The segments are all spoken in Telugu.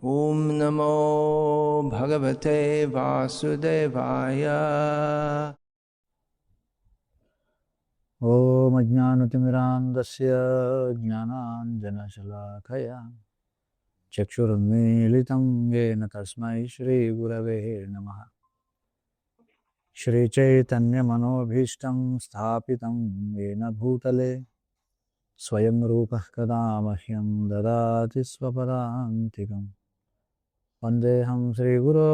ॐ नमो भगवते वासुदेवाय। ॐ अज्ञानतिमिरान्धस्य ज्ञानाञ्जनशलाकया चक्षुरुन्मीलितं येन तस्मै श्रीगुरवे नमः। श्रीचैतन्यमनोभीष्टं स्थापितं येन भूतले स्वयं रूपः कदा मह्यं ददाति स्वपदान्तिकम्। वन्देऽहं श्रीगुरो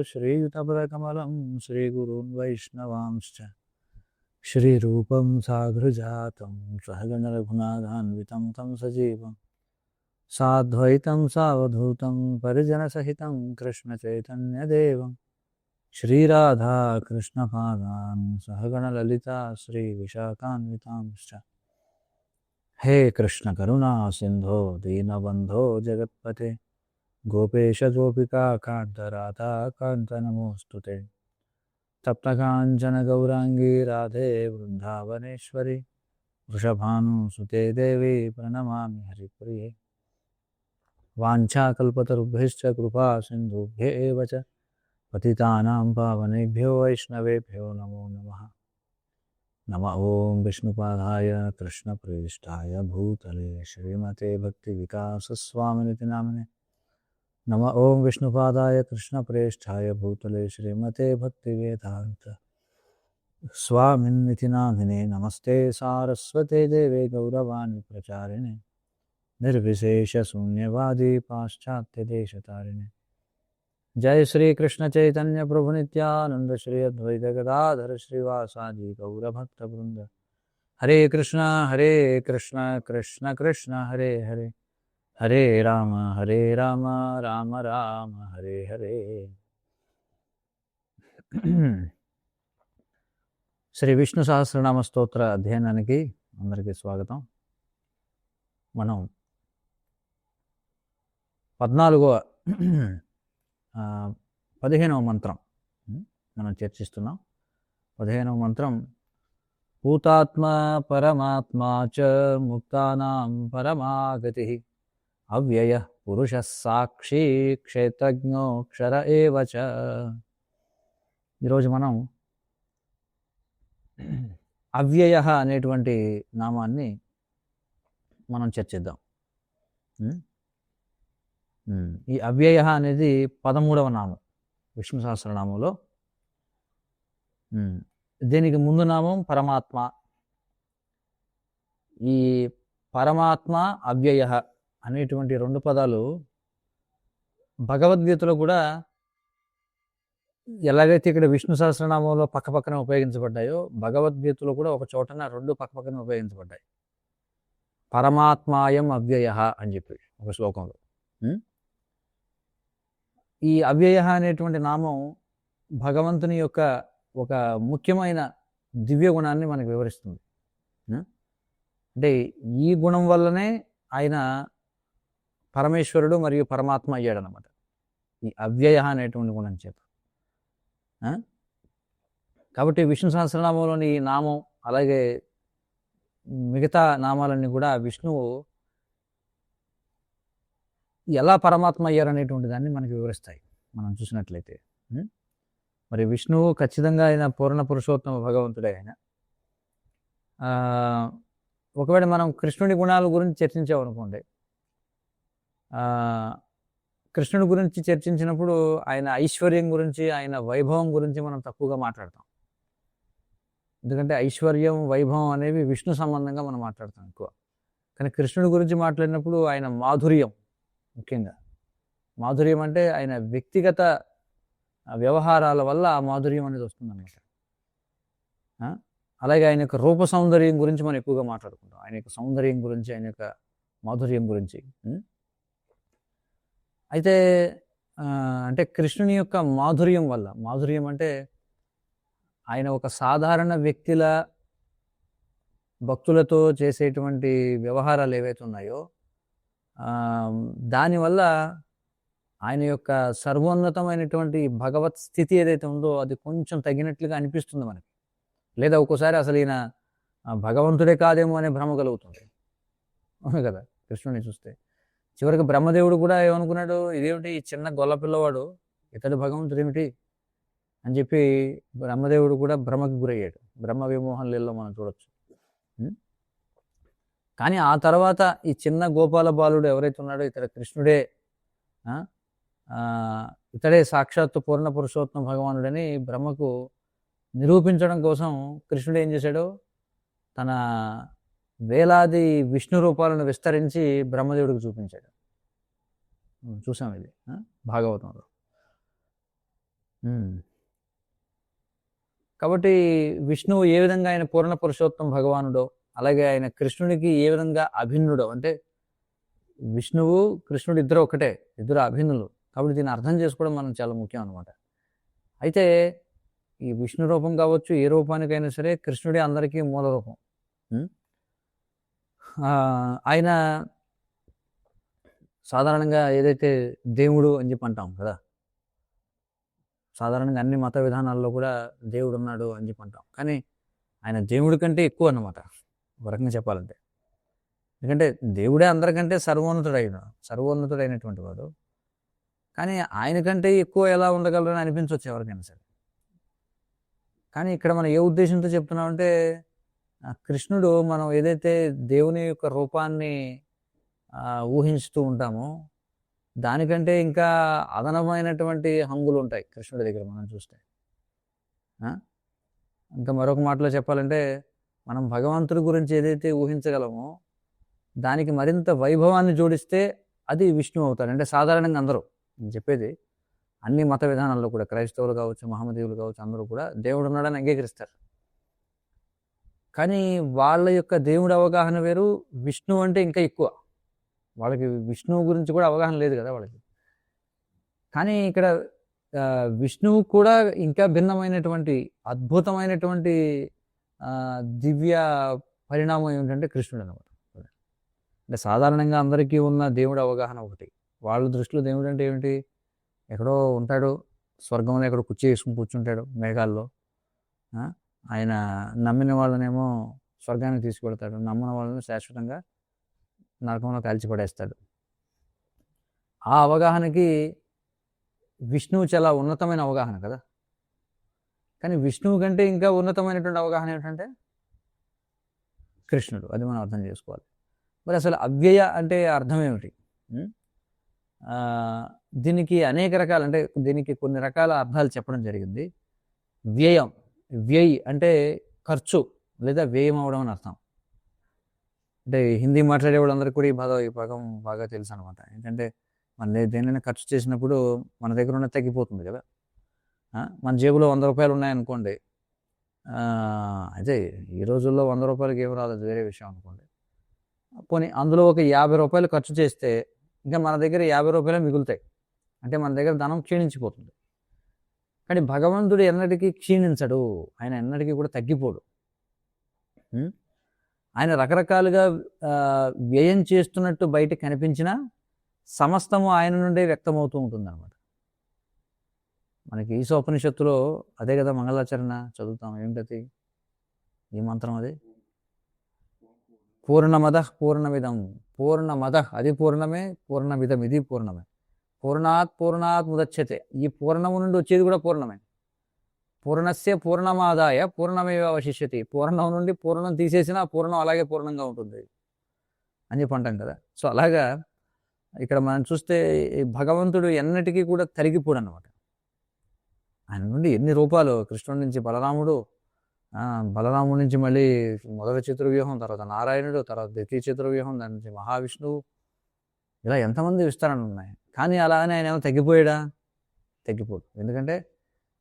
श्रीयुतपदकमलं श्रीगुरून् वैष्णवांश्च श्रीरूपं साग्रजातं सहगणरघुनाथान्वितं तं सजीवं साद्वैतं सावधूतं परिजनसहितं कृष्णचैतन्यदेवं श्रीराधाकृष्णपादान् सहगणललिता श्रीविशाखान्वितांश्च। हे कृष्णकरुणा सिन्धो दीनबन्धो जगत्पते गोपेश गोपिका कान्तराधा कान्त नमोऽस्तु ते। तप्तकाञ्चन गौराङ्गी राधे वृन्दावनेश्वरी वृषभानुसुते देवी प्रणमामि हरिप्रिये। वाञ्छाकल्पतरुभ्यश्च कृपा सिन्धुभ्य एव च पतितानां पावनेभ्यो वैष्णवेभ्यो नमो नमः। नमः ॐ विष्णुपादाय कृष्णप्रेष्ठाय भूतले श्रीमते भक्तिविकासस्वामिनिति नामिने। नमः ॐ विष्णुपादाय कृष्णप्रेष्ठाय भूतले श्रीमते भक्तिवेदान्त स्वामिन्निति नामिने। नमस्ते सारस्वते देवे गौरवाणी प्रचारिणे निर्विशेषशून्यवादी पाश्चात्यदेशतारिणे। जय श्री कृष्ण चैतन्य प्रभु नित्यानंद श्री अद्वैत गदाधर श्रीवासादि गौरभक्तवृंद। हरे कृष्ण कृष्ण कृष्ण हरे हरे, हरे राम राम राम हरे हरे। శ్రీ విష్ణు సహస్రనామ స్తోత్ర అధ్యయనానికి అందరికీ స్వాగతం. మనం 15వ మంత్రం మనం చర్చిస్తున్నాం. 15వ మంత్రం భూతాత్మ పరమాత్మా చ ముక్తానాం పరమాగతి అవ్యయ పురుష సాక్షి క్షేత్రజ్ఞోక్షర ఏవ చ. ఈరోజు మనం అవ్యయ అనేటువంటి నామాన్ని మనం చర్చిద్దాం. ఈ అవ్యయ అనేది 13వ నామం విష్ణు సహస్రనామంలో. దీనికి ముందు నామం పరమాత్మ. ఈ పరమాత్మ అవ్యయ అనేటువంటి రెండు పదాలు భగవద్గీతలో కూడా ఎలాగైతే ఇక్కడ విష్ణు సహస్రనామంలో పక్కపక్కన ఉపయోగించబడ్డాయో భగవద్గీతలో కూడా ఒక చోటన రెండు పక్కపక్కన ఉపయోగించబడ్డాయి. పరమాత్మాయం అవ్యయ అని చెప్పి ఒక శ్లోకంలో. ఈ అవ్యయ అనేటువంటి నామం భగవంతుని యొక్క ఒక ముఖ్యమైన దివ్య గుణాన్ని మనకు వివరిస్తుంది. అంటే ఈ గుణం వల్లనే ఆయన పరమేశ్వరుడు మరియు పరమాత్మ అయ్యాడనమాట, ఈ అవ్యయ అనేటువంటి గుణం చేత. కాబట్టి విష్ణు సహస్రనామంలోని ఈ నామం అలాగే మిగతా నామాలన్నీ కూడా విష్ణువు ఎలా పరమాత్మ అయ్యారనేటువంటి దాన్ని మనకి వివరిస్తాయి మనం చూసినట్లయితే. మరి విష్ణువు ఖచ్చితంగా ఆయన పూర్ణ పురుషోత్తమ భగవంతుడే. ఆయన ఒకవేళ మనం కృష్ణుడి గుణాల గురించి చర్చించామనుకోండి, కృష్ణుడి గురించి చర్చించినప్పుడు ఆయన ఐశ్వర్యం గురించి ఆయన వైభవం గురించి మనం తక్కువగా మాట్లాడతాం. ఎందుకంటే ఐశ్వర్యం వైభవం అనేవి విష్ణు సంబంధంగా మనం మాట్లాడతాం ఎక్కువ. కానీ కృష్ణుడి గురించి మాట్లాడినప్పుడు ఆయన మాధుర్యం, ముఖ్యంగా మాధుర్యం అంటే ఆయన వ్యక్తిగత వ్యవహారాల వల్ల ఆ మాధుర్యం అనేది వస్తుందన్నమాట. అలాగే ఆయన యొక్క రూప సౌందర్యం గురించి మనం ఎక్కువగా మాట్లాడుకుంటాం, ఆయన యొక్క సౌందర్యం గురించి, ఆయన యొక్క మాధుర్యం గురించి. అయితే అంటే కృష్ణుని యొక్క మాధుర్యం వల్ల, మాధుర్యం అంటే ఆయన ఒక సాధారణ వ్యక్తిల భక్తులతో చేసేటువంటి వ్యవహారాలు ఏవైతే ఉన్నాయో దానివల్ల ఆయన యొక్క సర్వోన్నతమైనటువంటి భగవత్ స్థితి ఏదైతే ఉందో అది కొంచెం తగినట్లుగా అనిపిస్తుంది మనకి. లేదా ఒక్కోసారి అసలు ఈయన భగవంతుడే కాదేమో అనే భ్రమ కలుగుతుంది. అవును కదా కృష్ణుని చూస్తే. చివరికి బ్రహ్మదేవుడు కూడా ఏమనుకున్నాడు, ఇదేమిటి ఈ చిన్న గొల్ల పిల్లవాడు, ఇతడు భగవంతుడు ఏమిటి అని చెప్పి బ్రహ్మదేవుడు కూడా భ్రమకు గురయ్యాడు. బ్రహ్మ విమోహన లీలలో మనం చూడొచ్చు. కానీ ఆ తర్వాత ఈ చిన్న గోపాల బాలుడు ఎవరైతే ఉన్నాడో ఇతడు కృష్ణుడే, ఇతడే సాక్షాత్తు పూర్ణ పురుషోత్తమ భగవానుడని బ్రహ్మకు నిరూపించడం కోసం కృష్ణుడు ఏం చేశాడు, తన వేలాది విష్ణు రూపాలను విస్తరించి బ్రహ్మదేవుడికి చూపించాడు. చూసాం ఇది భాగవతంలో. కాబట్టి విష్ణువు ఏ విధంగా ఆయన పూర్ణ పురుషోత్తమ భగవానుడో, అలాగే ఆయన కృష్ణుడికి ఏ విధంగా అభిన్నుడో, అంటే విష్ణువు కృష్ణుడు ఇద్దరు ఒకటే, ఇద్దరు అభిన్నులు. కాబట్టి దీన్ని అర్థం చేసుకోవడం మనం చాలా ముఖ్యం అనమాట. అయితే ఈ విష్ణు రూపం కావచ్చు, ఏ రూపానికైనా సరే కృష్ణుడే అందరికీ మూల రూపం. ఆయన సాధారణంగా ఏదైతే దేవుడు అని చెప్పి అంటాం కదా, సాధారణంగా అన్ని మత విధానాల్లో కూడా దేవుడు ఉన్నాడు అని చెప్పి అంటాం. కానీ ఆయన దేవుడి కంటే ఎక్కువ అన్నమాట, ఒక రకంగా చెప్పాలంటే. ఎందుకంటే దేవుడే అందరికంటే సర్వోన్నతుడైనటువంటి వాడు. కానీ ఆయన కంటే ఎక్కువ ఎలా ఉండగలరని అనిపించవచ్చు ఎవరికైనా సరే. కానీ ఇక్కడ మనం ఏ ఉద్దేశంతో చెప్తున్నామంటే, కృష్ణుడు మనం ఏదైతే దేవుని యొక్క రూపాన్ని ఊహించుతూ ఉంటామో దానికంటే ఇంకా అదనమైనటువంటి హంగులు ఉంటాయి కృష్ణుడి దగ్గర మనం చూస్తే. ఇంకా మరొక మాటలో చెప్పాలంటే, మనం భగవంతుడి గురించి ఏదైతే ఊహించగలమో దానికి మరింత వైభవాన్ని జోడిస్తే అది విష్ణువు అవుతాడు. అంటే సాధారణంగా అందరూ చెప్పేది, అన్ని మత విధానాల్లో కూడా క్రైస్తవులు కావచ్చు, మహమ్మదీయులు కావచ్చు, అందరూ కూడా దేవుడు ఉన్నాడని అంగీకరిస్తారు. కానీ వాళ్ళ యొక్క దేవుడి అవగాహన వేరు, విష్ణువు అంటే ఇంకా ఎక్కువ. వాళ్ళకి విష్ణువు గురించి కూడా అవగాహన లేదు కదా వాళ్ళకి. కానీ ఇక్కడ విష్ణువు కూడా ఇంకా భిన్నమైనటువంటి అద్భుతమైనటువంటి దివ్య పరిణామం ఏమిటంటే కృష్ణుడు అనమాట. అంటే సాధారణంగా అందరికీ ఉన్న దేవుడి అవగాహన ఒకటి, వాళ్ళ దృష్టిలో దేవుడు అంటే ఏమిటి, ఎక్కడో ఉంటాడు, స్వర్గంలో ఎక్కడో కుర్చీ వేసుకుని కూర్చుంటాడు మేఘాల్లో. ఆయన నమ్మిన వాళ్ళనేమో స్వర్గానికి తీసుకువెడతాడు, నమ్మిన వాళ్ళని శాశ్వతంగా నరకంలో కాల్చిపడేస్తాడు. ఆ అవగాహనకి విష్ణువు చాలా ఉన్నతమైన అవగాహన కదా. కానీ విష్ణువు కంటే ఇంకా ఉన్నతమైనటువంటి అవగాహన ఏమిటంటే కృష్ణుడు. అది మనం అర్థం చేసుకోవాలి. మరి అసలు అవ్యయ అంటే అర్థం ఏమిటి? దీనికి అనేక రకాల, అంటే దీనికి కొన్ని రకాల అర్థాలు చెప్పడం జరిగింది. వ్యయం, వ్యయ్ అంటే ఖర్చు లేదా వ్యయం అవడం అని అర్థం. అంటే హిందీ మాట్లాడే వాళ్ళందరికీ కూడా ఈ భాగం బాగా తెలుసు అనమాట. ఏంటంటే మన దేనినైనా ఖర్చు చేసినప్పుడు మన దగ్గర ఉన్న తగ్గిపోతుంది కదా. మన జేబులో 100 రూపాయలు ఉన్నాయనుకోండి, అయితే ఈ రోజుల్లో 100 రూపాయలకి ఏమి రాదు, వేరే విషయం అనుకోండి. పోనీ అందులో ఒక 50 రూపాయలు ఖర్చు చేస్తే ఇంకా మన దగ్గర 50 రూపాయలు మిగులుతాయి. అంటే మన దగ్గర ధనం క్షీణించిపోతుంది. కానీ భగవంతుడు ఎన్నటికీ క్షీణించడు, ఆయన ఎన్నటికీ కూడా తగ్గిపోడు. ఆయన రకరకాలుగా వ్యయం చేస్తున్నట్టు బయట కనిపించినా సమస్తము ఆయన నుండే వ్యక్తమవుతూ ఉంటుంది అన్నమాట. మనకి ఈశోపనిషత్తులో అదే కదా మంగళాచరణ చదువుతాం. ఏంటది, ఈ మంత్రం అది, పూర్ణమద పూర్ణమిదం పూర్ణమద, అది పూర్ణమే, పూర్ణమిదం ఇది పూర్ణమే, పూర్ణాత్ ముదచ్యతే, ఈ పూర్ణము నుండి వచ్చేది కూడా పూర్ణమే. పూర్ణస్య పూర్ణమాదాయ పూర్ణమేవ అవశిష్యతి, పూర్ణం నుండి పూర్ణం తీసేసినా పూర్ణం అలాగే పూర్ణంగా ఉంటుంది అని చెప్పి అంటాం కదా. సో అలాగా ఇక్కడ మనం చూస్తే భగవంతుడు ఎన్నటికీ కూడా తరిగిపోడు అన్నమాట. ఆయన నుండి ఎన్ని రూపాలు, కృష్ణుడి నుంచి బలరాముడు, బలరాముడి నుంచి మళ్ళీ మొదటి చతుర్వ్యూహం, తర్వాత నారాయణుడు, తర్వాత ద్వితీయ చతుర్వ్యూహం, దాని నుంచి మహావిష్ణువు, ఇలా ఎంతమంది విస్తరణలు ఉన్నాయి. కానీ అలా అని ఆయన ఏమో తగ్గిపోయాడా? తగ్గిపోడు. ఎందుకంటే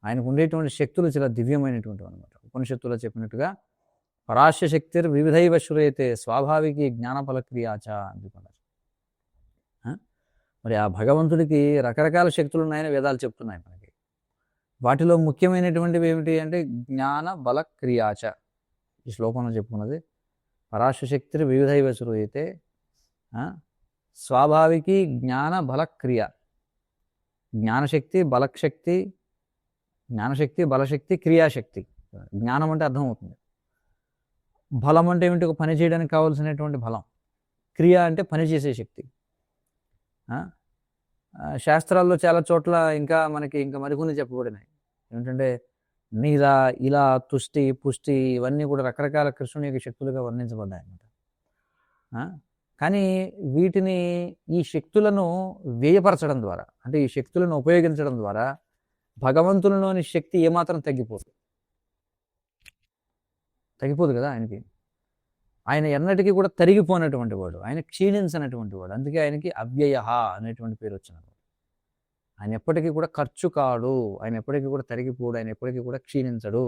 ఆయనకు ఉండేటువంటి శక్తులు చాలా దివ్యమైనటువంటివి అనమాట. ఉపనిషత్తులో చెప్పినట్టుగా పరాశ్య శక్తిర్ వివిధైవ శ్రూయతే స్వాభావికి జ్ఞానఫలక్రియాచ అని చెప్పారు. మరి ఆ భగవంతుడికి రకరకాల శక్తులు ఉన్నాయని వేదాలు చెప్తున్నాయి మనకి. వాటిలో ముఖ్యమైనటువంటివి ఏమిటి అంటే జ్ఞాన బల క్రియాచ. ఈ శ్లోకంలో చెప్పుకున్నది పరాశ్య శక్తిర్ వివిధైవ శ్రూయతే స్వాభావికి జ్ఞాన బల క్రియ. జ్ఞానశక్తి, బలశక్తి, జ్ఞానశక్తి, బలశక్తి, క్రియాశక్తి. జ్ఞానం అంటే అర్థమవుతుంది. బలం అంటే ఏమిటి? ఒక పని చేయడానికి కావాల్సినటువంటి బలం. క్రియ అంటే పని చేసే శక్తి. ఆ? శాస్త్రాల్లో చాలా చోట్ల ఇంకా మనకి ఇంకా మరికొన్ని చెప్పబడినాయి. ఏమిటంటే నీల, ఇలా, తుష్టి, పుష్టి ఇవన్నీ కూడా రకరకాల కృష్ణుని యొక్క శక్తులుగా వర్ణించబడ్డాయి అన్నమాట. కానీ వీటిని ఈ శక్తులను వ్యయపరచడం ద్వారా, అంటే ఈ శక్తులను ఉపయోగించడం ద్వారా భగవంతునిలోని శక్తి ఏమాత్రం తగ్గిపోదు కదా ఆయనకి. ఆయన ఎన్నటికీ కూడా తరిగిపోయినటువంటి వాడు, ఆయన క్షీణించినటువంటి వాడు. అందుకే ఆయనకి అవ్యయ అనేటువంటి పేరు వచ్చినప్పుడు. ఆయన ఎప్పటికీ కూడా ఖర్చు కాడు, ఆయన ఎప్పటికీ కూడా తరిగిపోడు, ఆయన ఎప్పటికీ కూడా క్షీణించడు.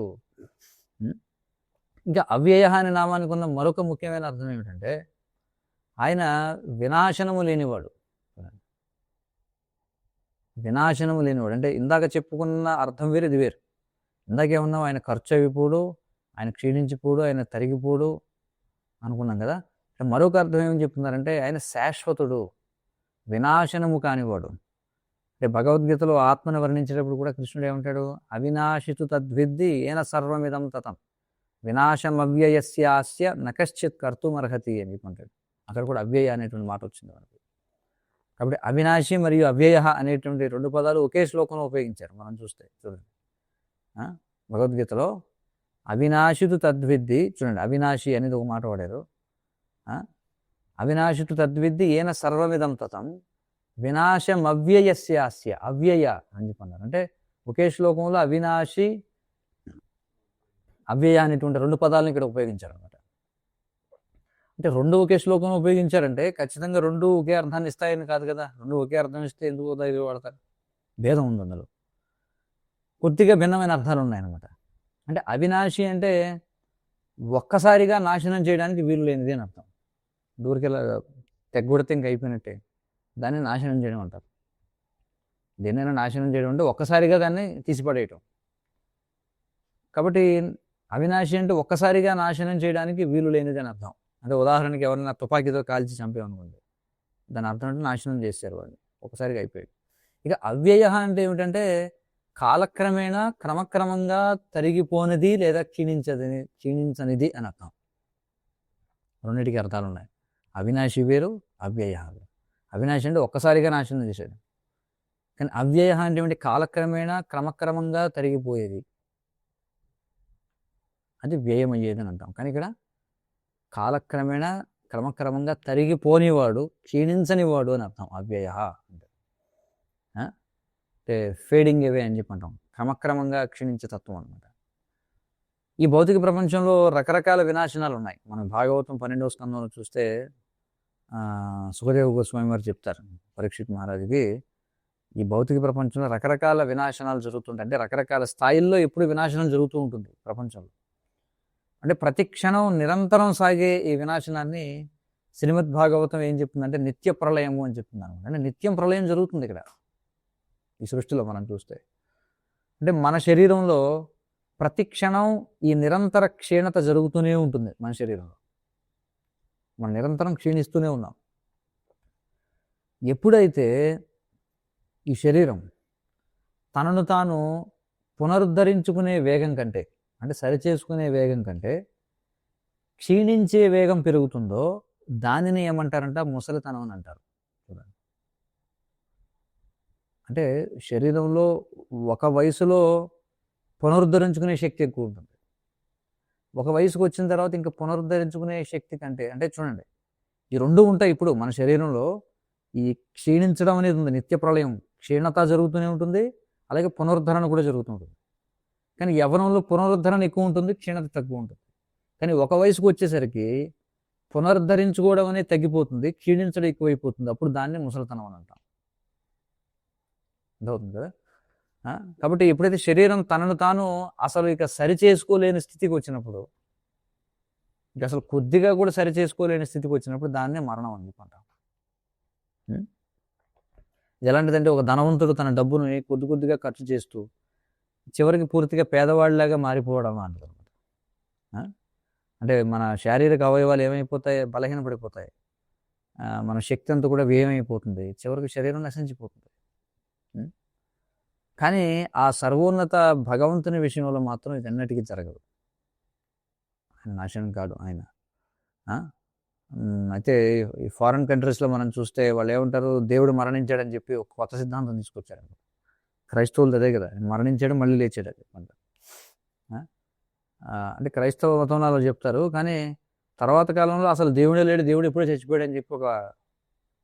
ఇంకా అవ్యయ అనే నామానికి ఉన్న మరొక ముఖ్యమైన అర్థం ఏమిటంటే ఆయన వినాశనము లేనివాడు. వినాశనము లేనివాడు అంటే ఇందాక చెప్పుకున్న అర్థం వేరు, ఇది వేరు. ఇందాకేమన్నాం, ఆయన ఖర్చు అయిపోడు, ఆయన క్షీణించిపోడు, ఆయన తరిగిపోడు అనుకున్నాం కదా. మరొక అర్థం ఏమని చెప్తున్నారంటే ఆయన శాశ్వతుడు, వినాశనము కానివాడు. అంటే భగవద్గీతలో ఆత్మను వర్ణించేటప్పుడు కూడా కృష్ణుడు ఏమంటాడు, అవినాశితు తద్విద్ది ఏన సర్వమిదం తతం వినాశమవ్యయస్యాస్య నకశ్చిత్ కర్తుమర్హతి అని చెప్పంటాడు. అక్కడ కూడా అవ్యయ అనేటువంటి మాట వచ్చింది మనకి. కాబట్టి అవినాశి మరియు అవ్యయ అనేటువంటి రెండు పదాలు ఒకే శ్లోకంలో ఉపయోగించారు. మనం చూస్తే చూడండి, భగవద్గీతలో అవినాశితు తద్విద్ది, చూడండి అవినాశి అనేది ఒక మాట వాడారు. అవినాశితు తద్విద్ది ఏన సర్వమిదం తతం వినాశమవ్యయస్యాస్య, అవ్యయ అని చెప్పన్నారు. అంటే ఒకే శ్లోకంలో అవినాశి అవ్యయ అనేటువంటి రెండు పదాలను ఇక్కడ ఉపయోగించారు అనమాట. అంటే రెండు ఒకే శ్లోకంలో ఉపయోగించారంటే ఖచ్చితంగా రెండు ఒకే అర్థాన్ని ఇస్తాయని కాదు కదా. రెండు ఒకే అర్థం ఇస్తే ఎందుకు ఉదయం వాడతారు? భేదం ఉంది అందులో, కొద్దిగా భిన్నమైన అర్థాలు ఉన్నాయన్నమాట. అంటే అవినాశి అంటే ఒక్కసారిగా నాశనం చేయడానికి వీలు లేనిది అని అర్థం. దూరికెలా తెగ్గొడితే ఇంక అయిపోయినట్టే, దాన్ని నాశనం చేయడం అంటారు. దేన్నైనా నాశనం చేయడం అంటే ఒక్కసారిగా దాన్ని తీసిపడేయటం. కాబట్టి అవినాశి అంటే ఒక్కసారిగా నాశనం చేయడానికి వీలు లేనిది అని అర్థం. అంటే ఉదాహరణకి ఎవరైనా తుపాకీతో కాల్చి చంపేమనుకోండి, దాని అర్థం అంటే నాశనం చేశారు వాళ్ళు, ఒకసారిగా అయిపోయాడు. ఇక అవ్యయ అంటే ఏమిటంటే కాలక్రమేణా క్రమక్రమంగా తరిగిపోనిది లేదా క్షీణించనిది అని అర్థం. రెండింటికి అర్థాలు ఉన్నాయి. అవినాశి వేరు, అవ్యయ వేరు. అవినాశి అంటే ఒక్కసారిగా నాశనం చేసేది, కానీ అవ్యయ అంటే ఏమిటి, కాలక్రమేణా క్రమక్రమంగా తరిగిపోయేది, అది వ్యయమయ్యేది అని అంటాం. కానీ ఇక్కడ కాలక్రమేణా క్రమక్రమంగా తరిగిపోనివాడు, క్షీణించనివాడు అని అర్థం అవ్యయ అంటే ఫేడింగ్ అవే అని చెప్పి అంటాం. క్రమక్రమంగా క్షీణించే తత్వం అనమాట. ఈ భౌతిక ప్రపంచంలో రకరకాల వినాశనాలు ఉన్నాయి. మనం భాగవతం 12వ స్కందంలో చూస్తే సుఖదేవ గోస్వామి వారు చెప్తారు పరీక్షిత్ మహారాజుకి, ఈ భౌతిక ప్రపంచంలో రకరకాల వినాశనాలు జరుగుతుంటాయి. అంటే రకరకాల స్థాయిల్లో ఎప్పుడు వినాశనం జరుగుతూ ఉంటుంది ప్రపంచంలో. అంటే ప్రతి క్షణం నిరంతరం సాగే ఈ వినాశనాన్ని శ్రీమద్ భాగవతం ఏం చెప్తుందంటే నిత్య ప్రళయము అని చెప్తుంది అనమాట. అంటే నిత్యం ప్రళయం జరుగుతుంది ఇక్కడ ఈ సృష్టిలో మనం చూస్తే. అంటే మన శరీరంలో ప్రతి క్షణం ఈ నిరంతర క్షీణత జరుగుతూనే ఉంటుంది. మన శరీరంలో మనం నిరంతరం క్షీణిస్తూనే ఉన్నాం. ఎప్పుడైతే ఈ శరీరం తనను తాను పునరుద్ధరించుకునే వేగం కంటే, అంటే సరిచేసుకునే వేగం కంటే క్షీణించే వేగం పెరుగుతుందో దానిని ఏమంటారంట, ముసలితనం అని అంటారు. చూడండి, అంటే శరీరంలో ఒక వయసులో పునరుద్ధరించుకునే శక్తి ఎక్కువ ఉంటుంది. ఒక వయసుకు వచ్చిన తర్వాత ఇంకా పునరుద్ధరించుకునే శక్తి కంటే, అంటే చూడండి ఈ రెండు ఉంటాయి. ఇప్పుడు మన శరీరంలో ఈ క్షీణించడం అనేది ఉంది, నిత్య ప్రళయం, క్షీణత జరుగుతూనే ఉంటుంది, అలాగే పునరుద్ధరణ కూడా జరుగుతూ ఉంటుంది. కానీ యవ్వనంలో పునరుద్ధరణ ఎక్కువ ఉంటుంది, క్షీణత తక్కువ ఉంటుంది. కానీ ఒక వయసుకు వచ్చేసరికి పునరుద్ధరించుకోవడం అనేది తగ్గిపోతుంది, క్షీణించడం ఎక్కువైపోతుంది. అప్పుడు దాన్ని ముసలితనం అని అంటాం. అర్థమవుతుంది కదా. కాబట్టి ఎప్పుడైతే శరీరం తనను తాను అసలు ఇక సరి చేసుకోలేని స్థితికి వచ్చినప్పుడు, ఇక అసలు కొద్దిగా కూడా సరి చేసుకోలేని స్థితికి వచ్చినప్పుడు దాన్నే మరణం అని చెప్పంటాం. ఎలాంటిదంటే ఒక ధనవంతుడు తన డబ్బుని కొద్ది కొద్దిగా ఖర్చు చేస్తూ చివరికి పూర్తిగా పేదవాడిలాగా మారిపోవడం అంటారు. అంటే మన శారీరక అవయవాలు ఏమైపోతాయి, బలహీనపడిపోతాయి, మన శక్తి అంతా కూడా వ్యయమైపోతుంది, చివరికి శరీరం నశించిపోతుంది. కానీ ఆ సర్వోన్నత భగవంతుని విషయంలో మాత్రం ఇది ఎన్నటికీ జరగదు. ఆయన నాశనం కాదు. ఆయన అయితే ఈ ఫారిన్ కంట్రీస్లో మనం చూస్తే వాళ్ళు ఏమంటారు, దేవుడు మరణించాడని చెప్పి ఒక కొత్త సిద్ధాంతం తీసుకొచ్చారు. క్రైస్తవులు అదే కదా, మరణించాడు మళ్ళీ లేచాడు అంట. అంటే క్రైస్తవ మతంలో అలా చెప్తారు, కానీ తర్వాత కాలంలో అసలు దేవుడే లేడు, దేవుడు ఎప్పుడో చచ్చిపోయాడు అని చెప్పి ఒక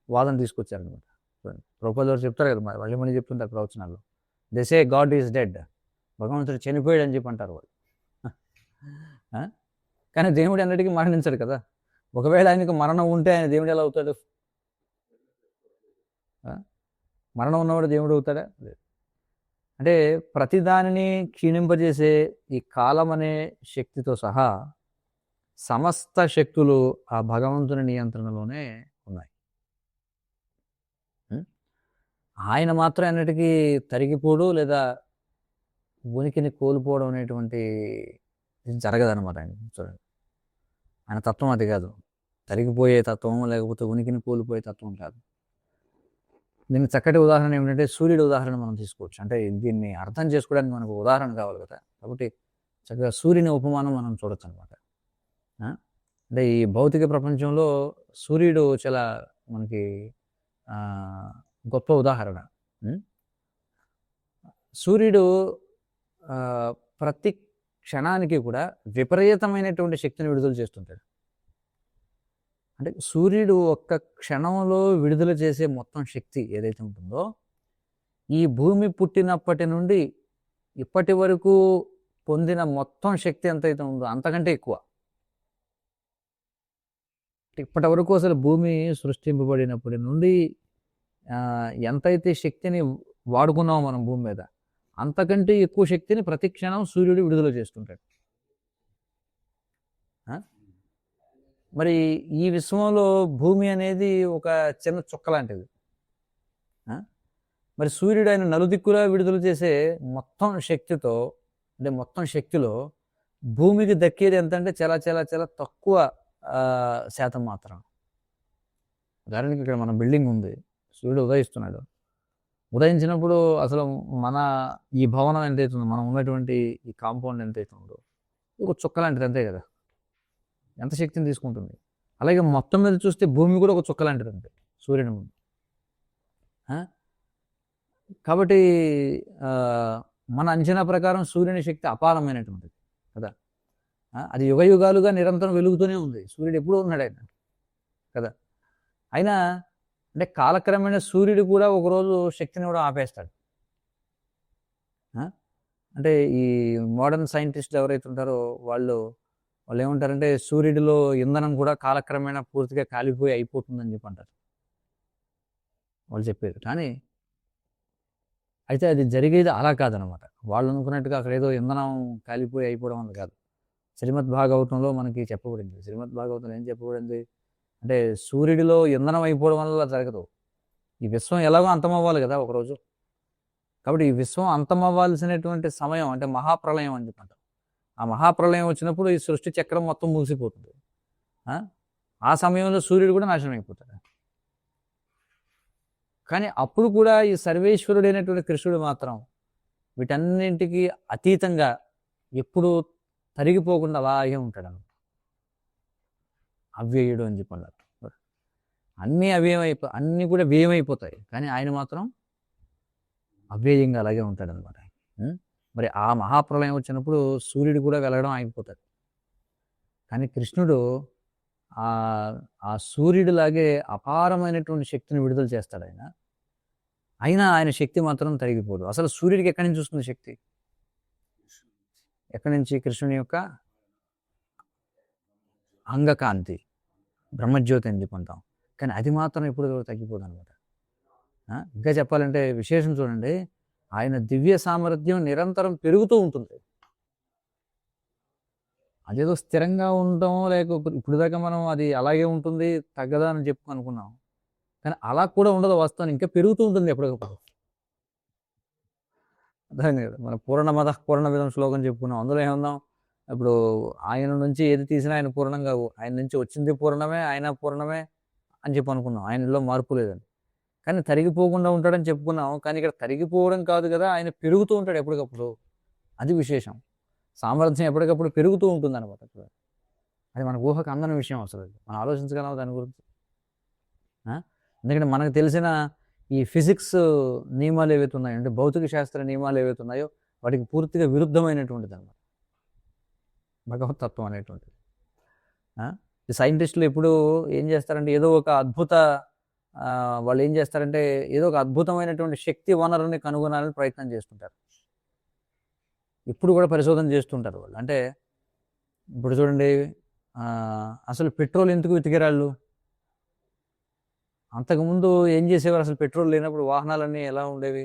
వాదన తీసుకొచ్చారనమాట. ప్రభుపాదులు చెప్తారు కదా, మళ్ళీ మళ్ళీ చెప్తుంటారు ప్రవచనాల్లో, they say God is dead, భగవంతుడు చనిపోయాడు అని చెప్పి అంటారు వాళ్ళు. కానీ దేవుడు అన్నిటికీ మరణించాడు కదా. ఒకవేళ ఆయనకు మరణం ఉంటే ఆయన దేవుడు ఎలా అవుతాడు? మరణం ఉన్నవాడు దేవుడు అవుతాడా? అంటే ప్రతిదానిని క్షీణింపజేసే ఈ కాలం అనే శక్తితో సహా సమస్త శక్తులు ఆ భగవంతుని నియంత్రణలోనే ఉన్నాయి. ఆయన మాత్రం అన్నిటికీ తరిగిపోడు లేదా ఉనికిని కోల్పోవడం అనేటువంటి జరగదనమాట. ఆయన చూడండి, ఆయన తత్వం అది కాదు. తరిగిపోయే తత్వం లేకపోతే ఉనికిని కోల్పోయే తత్వం కాదు. దీనికి చక్కటి ఉదాహరణ ఏమిటంటే సూర్యుడి ఉదాహరణ మనం తీసుకోవచ్చు. అంటే దీన్ని అర్థం చేసుకోవడానికి మనకు ఉదాహరణ కావాలి కదా, కాబట్టి చక్కగా సూర్యుని ఉపమానం మనం చూడొచ్చు అనమాట. అంటే ఈ భౌతిక ప్రపంచంలో సూర్యుడు చాలా మనకి గొప్ప ఉదాహరణ. సూర్యుడు ప్రతి క్షణానికి కూడా విపరీతమైనటువంటి శక్తిని విడుదల చేస్తుంటాడు. అంటే సూర్యుడు ఒక్క క్షణంలో విడుదల చేసే మొత్తం శక్తి ఏదైతే ఉంటుందో, ఈ భూమి పుట్టినప్పటి నుండి ఇప్పటి వరకు పొందిన మొత్తం శక్తి ఎంతైతే ఉందో అంతకంటే ఎక్కువ. ఇప్పటి వరకు అసలు భూమి సృష్టింపబడినప్పటి నుండి ఎంతైతే శక్తిని వాడుకున్నామో మనం భూమి మీద, అంతకంటే ఎక్కువ శక్తిని ప్రతి క్షణం సూర్యుడు విడుదల చేస్తుంటాడు. మరి ఈ విశ్వంలో భూమి అనేది ఒక చిన్న చుక్క లాంటిది. మరి సూర్యుడు ఆయన నలుదిక్కులా విడుదల చేసే మొత్తం శక్తితో, అంటే మొత్తం శక్తిలో భూమికి దక్కేది ఎంత అంటే చాలా చాలా చాలా తక్కువ శాతం మాత్రం. ఉదాహరణకి ఇక్కడ మన బిల్డింగ్ ఉంది, సూర్యుడు ఉదయిస్తున్నాడు. ఉదయించినప్పుడు అసలు మన ఈ భవనం ఎంతైతే ఉందో, మనం ఉన్నటువంటి ఈ కాంపౌండ్ ఎంతైతే ఉందో ఒక చుక్క లాంటిది, అంతే కదా. ఎంత శక్తిని తీసుకుంటుంది. అలాగే మొత్తం మీద చూస్తే భూమి కూడా ఒక చుక్క లాంటిది అంతే సూర్యుని ముందు. కాబట్టి మన అంచనా ప్రకారం సూర్యుని శక్తి అపారమైనటువంటిది కదా. అది యుగ యుగాలుగా నిరంతరం వెలుగుతూనే ఉంది. సూర్యుడు ఎప్పుడూ ఉన్నాడు ఆయన కదా. అయినా అంటే కాలక్రమేణా సూర్యుడు కూడా ఒకరోజు శక్తిని కూడా ఆపేస్తాడు. అంటే ఈ మోడర్న్ సైంటిస్టులు ఎవరైతే ఉంటారో వాళ్ళు ఏమంటారంటే సూర్యుడిలో ఇంధనం కూడా కాలక్రమేణా పూర్తిగా కాలిపోయి అయిపోతుందని చెప్పి అంటారు వాళ్ళు చెప్పేది. కానీ అయితే అది జరిగేది అలా కాదనమాట. వాళ్ళు అనుకున్నట్టుగా అక్కడ ఏదో ఇంధనం కాలిపోయి అయిపోవడం వల్ల కాదు. శ్రీమద్ భాగవతంలో మనకి చెప్పబడింది. శ్రీమద్ భాగవతంలో ఏం చెప్పబడింది అంటే సూర్యుడిలో ఇంధనం అయిపోవడం వల్ల జరగదు. ఈ విశ్వం ఎలాగో అంతమవ్వాలి కదా ఒకరోజు. కాబట్టి ఈ విశ్వం అంతమవ్వాల్సినటువంటి సమయం అంటే మహాప్రళయం అని చెప్పంటారు. ఆ మహాప్రళయం వచ్చినప్పుడు ఈ సృష్టి చక్రం మొత్తం ముగిసిపోతుంది. ఆ సమయంలో సూర్యుడు కూడా నాశనం అయిపోతాడు. కానీ అప్పుడు కూడా ఈ సర్వేశ్వరుడైనటువంటి కృష్ణుడు మాత్రం వీటన్నింటికి అతీతంగా ఎప్పుడు తరిగిపోకుండా అలాగే ఉంటాడు. అవ్యయుడు అని చెప్పన్నారు. అన్నీ అన్నీ కూడా వ్యయమైపోతాయి, కానీ ఆయన మాత్రం అవ్యయంగా అలాగే ఉంటాడనమాట. మరి ఆ మహాప్రలయం వచ్చినప్పుడు సూర్యుడు కూడా వెలగడం ఆగిపోతాడు. కానీ కృష్ణుడు ఆ సూర్యుడిలాగే అపారమైనటువంటి శక్తిని విడుదల చేస్తాడు ఆయన. అయినా ఆయన శక్తి మాత్రం తరిగిపోదు. అసలు సూర్యుడికి ఎక్కడి నుంచి వస్తుంది శక్తి? ఎక్కడి నుంచి? కృష్ణుని యొక్క అంగకాంతి, బ్రహ్మజ్యోతి అని చెప్పుకుంటాం. కానీ అది మాత్రం ఎప్పుడు తగ్గిపోదు అనమాట. ఇంకా చెప్పాలంటే విశేషం చూడండి, ఆయన దివ్య సామర్థ్యం నిరంతరం పెరుగుతూ ఉంటుంది. అదేదో స్థిరంగా ఉండటం లేకపోతే ఇప్పుడు దాకా మనం అది అలాగే ఉంటుంది తగ్గదా అని అనుకున్నాం. కానీ అలా కూడా ఉండదు వాస్తవం, ఇంకా పెరుగుతూ ఉంటుంది ఎప్పటికప్పుడు. అర్థం కదా. మన పూర్ణమద పూర్ణమిదం శ్లోకం చెప్పుకున్నాం. అందులో ఏముందాం, ఇప్పుడు ఆయన నుంచి ఏది తీసినా ఆయన పూర్ణం కావు, ఆయన నుంచి వచ్చింది పూర్ణమే, ఆయన పూర్ణమే అని చెప్పి అనుకున్నాం. ఆయనలో మార్పు లేదని. కానీ తరిగిపోకుండా ఉంటాడని చెప్పుకున్నాం. కానీ ఇక్కడ తరిగిపోవడం కాదు కదా, ఆయన పెరుగుతూ ఉంటాడు ఎప్పటికప్పుడు. అది విశేషం. సామర్థ్యం ఎప్పటికప్పుడు పెరుగుతూ ఉంటుంది అనమాట. అది మన ఊహకు అందని విషయం అసలు. మనం ఆలోచించగలమా దాని గురించి? ఎందుకంటే మనకు తెలిసిన ఈ ఫిజిక్స్ నియమాలు ఏవైతే ఉన్నాయో, అంటే భౌతిక శాస్త్ర నియమాలు ఏవైతే ఉన్నాయో వాటికి పూర్తిగా విరుద్ధమైనటువంటిది అనమాట భగవతత్వం అనేటువంటిది. ఈ సైంటిస్టులు ఎప్పుడు ఏం చేస్తారంటే ఏదో ఒక వాళ్ళు ఏం చేస్తారంటే ఏదో ఒక అద్భుతమైనటువంటి శక్తి వనరుని కనుగొనాలని ప్రయత్నం చేస్తుంటారు. ఇప్పుడు కూడా పరిశోధన చేస్తుంటారు వాళ్ళు. అంటే ఇప్పుడు చూడండి, అసలు పెట్రోల్ ఎందుకు వెతికేరాళ్ళు? అంతకుముందు ఏం చేసేవారు? అసలు పెట్రోల్ లేనప్పుడు వాహనాలన్నీ ఎలా ఉండేవి?